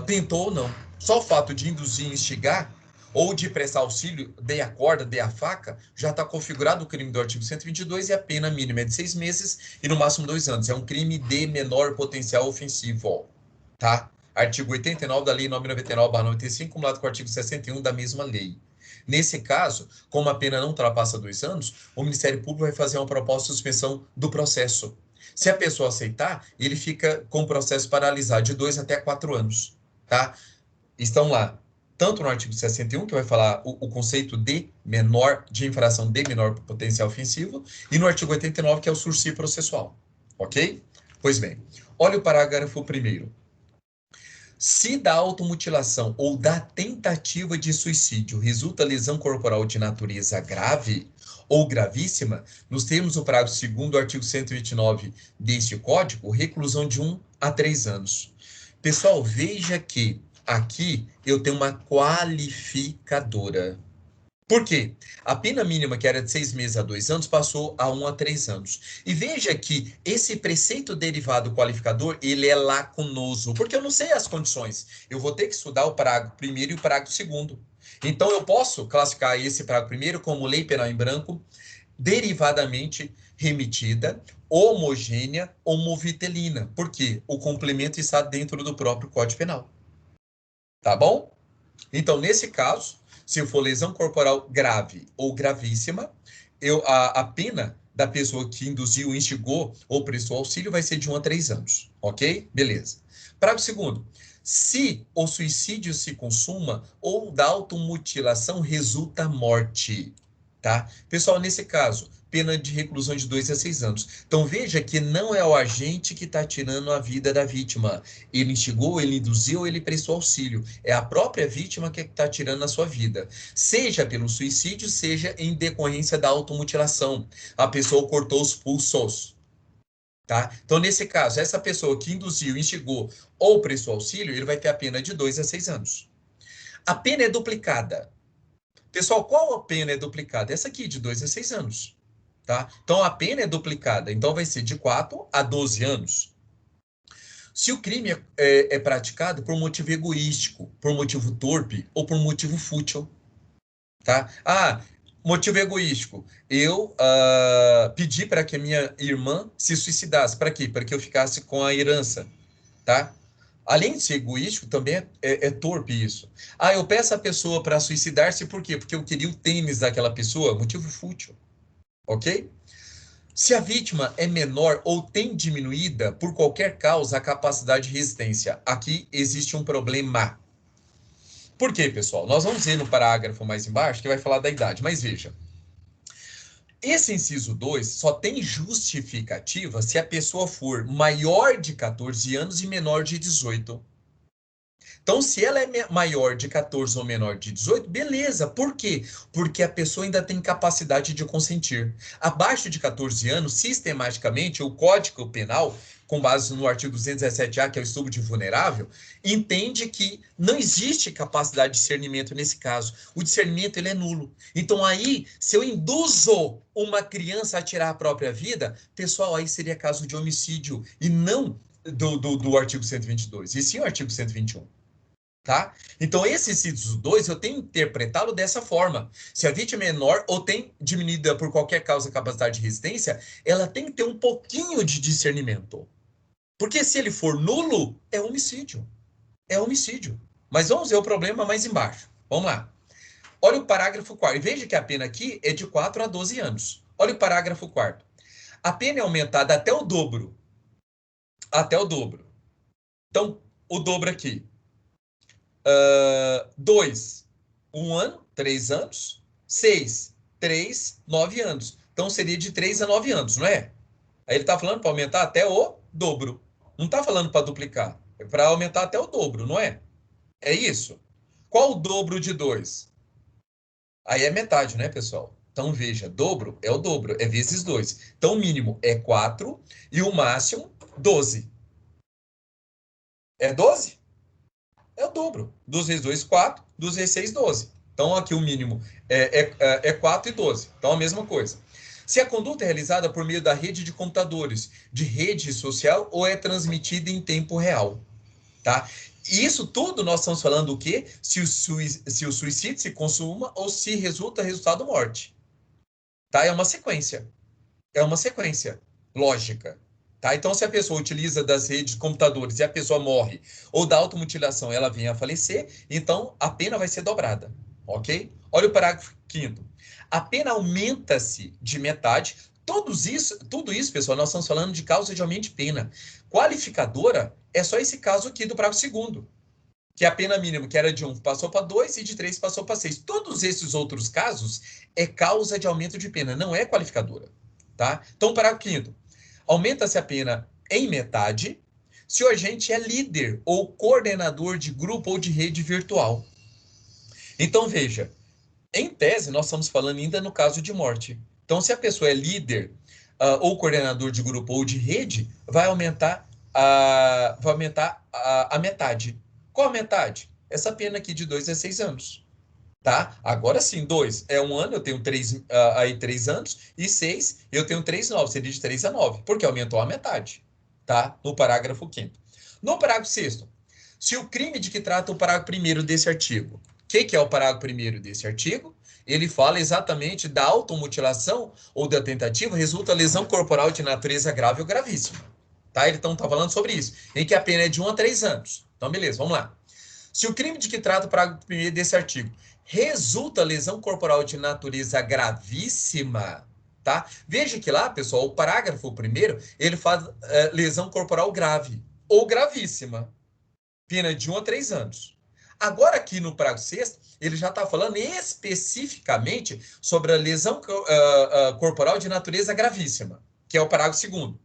tentou ou não. Só o fato de induzir e instigar, ou de prestar auxílio, dei a corda, dei a faca, já está configurado o crime do artigo 122 e a pena mínima é de 6 meses e no máximo 2 anos. É um crime de menor potencial ofensivo. Tá? Artigo 89 da Lei 999/95, cumulado com o artigo 61 da mesma lei. Nesse caso, como a pena não ultrapassa 2 anos, o Ministério Público vai fazer uma proposta de suspensão do processo. Se a pessoa aceitar, ele fica com o processo paralisado de 2 até 4 anos. Tá? Estão lá, tanto no artigo 61, que vai falar o conceito de infração de menor potencial ofensivo, e no artigo 89, que é o sursi processual. Ok? Pois bem, olha o parágrafo 1º. Se da automutilação ou da tentativa de suicídio resulta lesão corporal de natureza grave ou gravíssima, nos termos do parágrafo 2º do artigo 129 deste Código, reclusão de 1 a 3 anos. Pessoal, veja que aqui eu tenho uma qualificadora. Por quê? A pena mínima, que era de 6 meses a 2 anos, passou a 1 a 3 anos. E veja que esse preceito derivado qualificador, ele é lacunoso, porque eu não sei as condições. Eu vou ter que estudar o parágrafo 1º e o parágrafo 2º. Então, eu posso classificar esse parágrafo 1º como lei penal em branco, derivadamente remitida, homogênea ou movitelina. Por quê? O complemento está dentro do próprio Código Penal. Tá bom? Então, nesse caso, Se for lesão corporal grave ou gravíssima, a pena da pessoa que induziu, instigou ou prestou auxílio vai ser de 1 a 3 anos, ok? Beleza. Parágrafo segundo. Se o suicídio se consuma ou da automutilação resulta morte, tá? Pessoal, nesse caso, pena de reclusão de 2 a 6 anos. Então, veja que não é o agente que está tirando a vida da vítima. Ele instigou, ele induziu, ele prestou auxílio. É a própria vítima que está tirando a sua vida. Seja pelo suicídio, seja em decorrência da automutilação. A pessoa cortou os pulsos. Tá? Então, nesse caso, essa pessoa que induziu, instigou ou prestou auxílio, ele vai ter a pena de 2 a 6 anos. A pena é duplicada. Pessoal, qual a pena é duplicada? Essa aqui, de 2 a 6 anos. Tá? Então, a pena é duplicada. Então, vai ser de 4 a 12 anos. Se o crime é praticado por motivo egoístico, por motivo torpe ou por motivo fútil. Tá? Motivo egoístico. Eu pedi para que a minha irmã se suicidasse. Para quê? Para que eu ficasse com a herança. Tá? Além de ser egoístico, também é torpe isso. Eu peço a pessoa para suicidar-se por quê? Porque eu queria o tênis daquela pessoa. Motivo fútil. Ok? Se a vítima é menor ou tem diminuída por qualquer causa a capacidade de resistência, aqui existe um problema. Por quê, pessoal? Nós vamos ver no parágrafo mais embaixo que vai falar da idade, mas veja. Esse inciso 2 só tem justificativa se a pessoa for maior de 14 anos e menor de 18. Então, se ela é maior de 14 ou menor de 18, beleza. Por quê? Porque a pessoa ainda tem capacidade de consentir. Abaixo de 14 anos, sistematicamente, o Código Penal, com base no artigo 217-A, que é o estupro de vulnerável, entende que não existe capacidade de discernimento nesse caso. O discernimento ele é nulo. Então, aí, se eu induzo uma criança a tirar a própria vida, pessoal, aí seria caso de homicídio, e não do artigo 122, e sim o artigo 121. Tá? Então, esse inciso 2, eu tenho que interpretá-lo dessa forma. Se a vítima é menor ou tem diminuída por qualquer causa a capacidade de resistência, ela tem que ter um pouquinho de discernimento. Porque se ele for nulo, é homicídio. É homicídio. Mas vamos ver o problema mais embaixo. Vamos lá. Olha o parágrafo 4º. E veja que a pena aqui é de 4 a 12 anos. Olha o parágrafo 4º. A pena é aumentada até o dobro. Até o dobro. Então, o dobro aqui. 2, 1 ano, 3 anos. 6, 3, 9 anos. Então, seria de 3 a 9 anos, não é? Aí ele está falando para aumentar até o dobro. Não está falando para duplicar. É para aumentar até o dobro, não é? É isso? Qual o dobro de 2? Aí é metade, né, pessoal? Então, veja, dobro é o dobro, é vezes 2. Então, o mínimo é 4 e o máximo 12. É 12? É o dobro. 2 vezes 2, 4. 2 vezes 6, 12. Então, aqui o mínimo é 4 e 12. Então, a mesma coisa. Se a conduta é realizada por meio da rede de computadores, de rede social, ou é transmitida em tempo real. Tá? E isso tudo nós estamos falando o quê? Se o suicídio se consuma ou se resultado morte. Tá? É uma sequência. É uma sequência lógica. Tá? Então, se a pessoa utiliza das redes de computadores e a pessoa morre, ou da automutilação ela vem a falecer, então a pena vai ser dobrada. Ok? Olha o parágrafo 5º. A pena aumenta-se de metade. Tudo isso, pessoal, nós estamos falando de causa de aumento de pena. Qualificadora é só esse caso aqui do parágrafo 2º, que a pena mínima, que era de 1, passou para 2 e de 3 passou para 6. Todos esses outros casos é causa de aumento de pena, não é qualificadora. Tá? Então, parágrafo 5º. Aumenta-se a pena em metade se o agente é líder ou coordenador de grupo ou de rede virtual. Então, veja, em tese, nós estamos falando ainda no caso de morte. Então, se a pessoa é líder ou coordenador de grupo ou de rede, vai aumentar a metade. Qual a metade? Essa pena aqui de 2 a 6 anos. Tá? Agora sim, 2 é 1 ano, eu tenho 3 anos, e 6, eu tenho 3, 9, seria de 3 a 9, porque aumentou a metade. Tá? No parágrafo 5º. No parágrafo 6º, se o crime de que trata o parágrafo 1º desse artigo, o que é o parágrafo 1º desse artigo? Ele fala exatamente da automutilação ou da tentativa resulta lesão corporal de natureza grave ou gravíssima. Tá? Ele então está falando sobre isso, em que a pena é de 1 a 3 anos. Então, beleza, vamos lá. Se o crime de que trata o parágrafo 1º desse artigo, resulta lesão corporal de natureza gravíssima, tá? Veja que lá, pessoal, o parágrafo primeiro, ele faz lesão corporal grave ou gravíssima, pena de 1 a 3 anos. Agora, aqui no parágrafo 6º, ele já está falando especificamente sobre a lesão corporal de natureza gravíssima, que é o parágrafo 2º.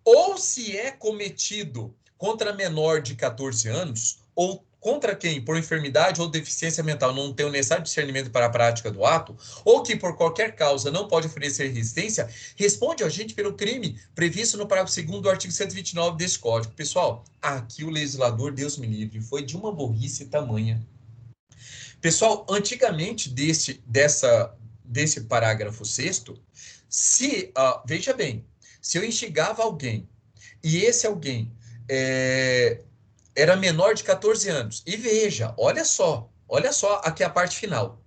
Ou se é cometido contra menor de 14 anos, ou contra quem, por enfermidade ou deficiência mental, não tem o necessário discernimento para a prática do ato, ou que por qualquer causa não pode oferecer resistência, responde ao agente pelo crime previsto no parágrafo 2º do artigo 129 desse Código. Pessoal, aqui o legislador, Deus me livre, foi de uma burrice tamanha. Pessoal, antigamente desse parágrafo 6º, veja bem, se eu instigava alguém e esse alguém era menor de 14 anos, e veja, olha só aqui a parte final.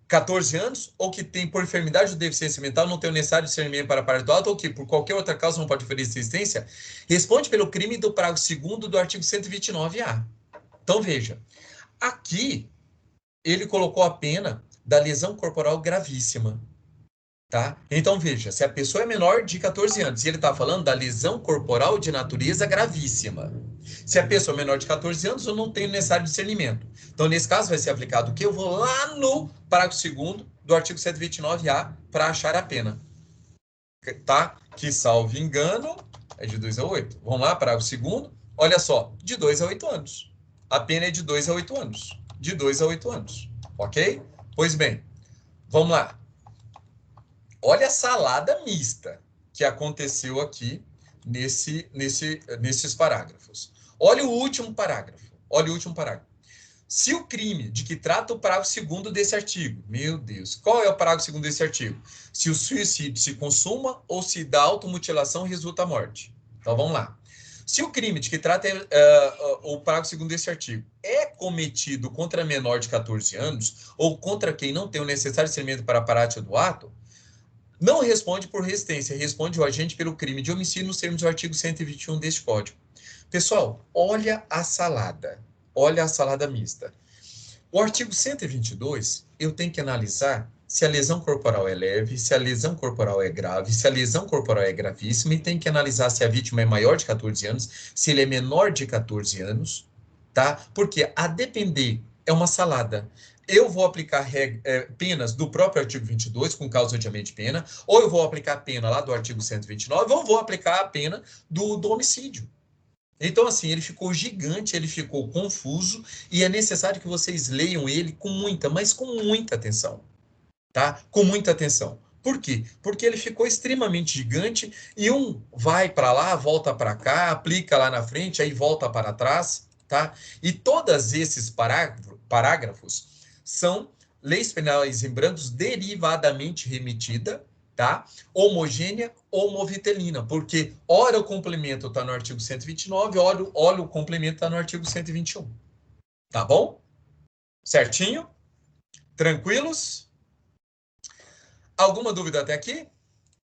14 anos, ou que tem por enfermidade ou deficiência mental, não tem o necessário discernimento para a parte do ato, ou que por qualquer outra causa não pode oferecer assistência, responde pelo crime do parágrafo 2º do artigo 129A. Então, veja, aqui ele colocou a pena da lesão corporal gravíssima. Tá? Então, veja, se a pessoa é menor de 14 anos e ele está falando da lesão corporal de natureza gravíssima. Se a pessoa é menor de 14 anos, eu não tenho necessário discernimento. Então, nesse caso, vai ser aplicado o quê? Eu vou lá no parágrafo 2º do artigo 129A para achar a pena. Tá? Que, salvo engano, é de 2 a 8. Vamos lá, parágrafo 2º. Olha só, de 2 a 8 anos. A pena é de 2 a 8 anos. De 2 a 8 anos. Ok? Pois bem, vamos lá. Olha a salada mista que aconteceu aqui nesses parágrafos. Olha o último parágrafo. Se o crime de que trata o parágrafo 2º desse artigo, meu Deus, qual é o parágrafo 2º desse artigo? Se o suicídio se consuma ou se da automutilação resulta a morte. Então vamos lá. Se o crime de que trata o parágrafo 2º desse artigo é cometido contra menor de 14 anos ou contra quem não tem o necessário discernimento para a prática do ato, não responde por resistência, responde o agente pelo crime de homicídio nos termos do artigo 121 deste Código. Pessoal, olha a salada mista. O artigo 122, eu tenho que analisar se a lesão corporal é leve, se a lesão corporal é grave, se a lesão corporal é gravíssima, e tem que analisar se a vítima é maior de 14 anos, se ele é menor de 14 anos, tá? Porque a depender é uma salada. Eu vou aplicar penas do próprio artigo 22, com causa adiamento de pena, ou eu vou aplicar a pena lá do artigo 129, ou vou aplicar a pena do homicídio. Então, assim, ele ficou gigante, ele ficou confuso, e é necessário que vocês leiam ele com mas com muita atenção, tá? Com muita atenção. Por quê? Porque ele ficou extremamente gigante, e um vai para lá, volta para cá, aplica lá na frente, aí volta para trás, tá? E todos esses parágrafos são leis penais em brancos derivadamente remetida, tá? Homogênea ou movitelina, porque ora o complemento está no artigo 129, ora o complemento está no artigo 121. Tá bom? Certinho? Tranquilos? Alguma dúvida até aqui?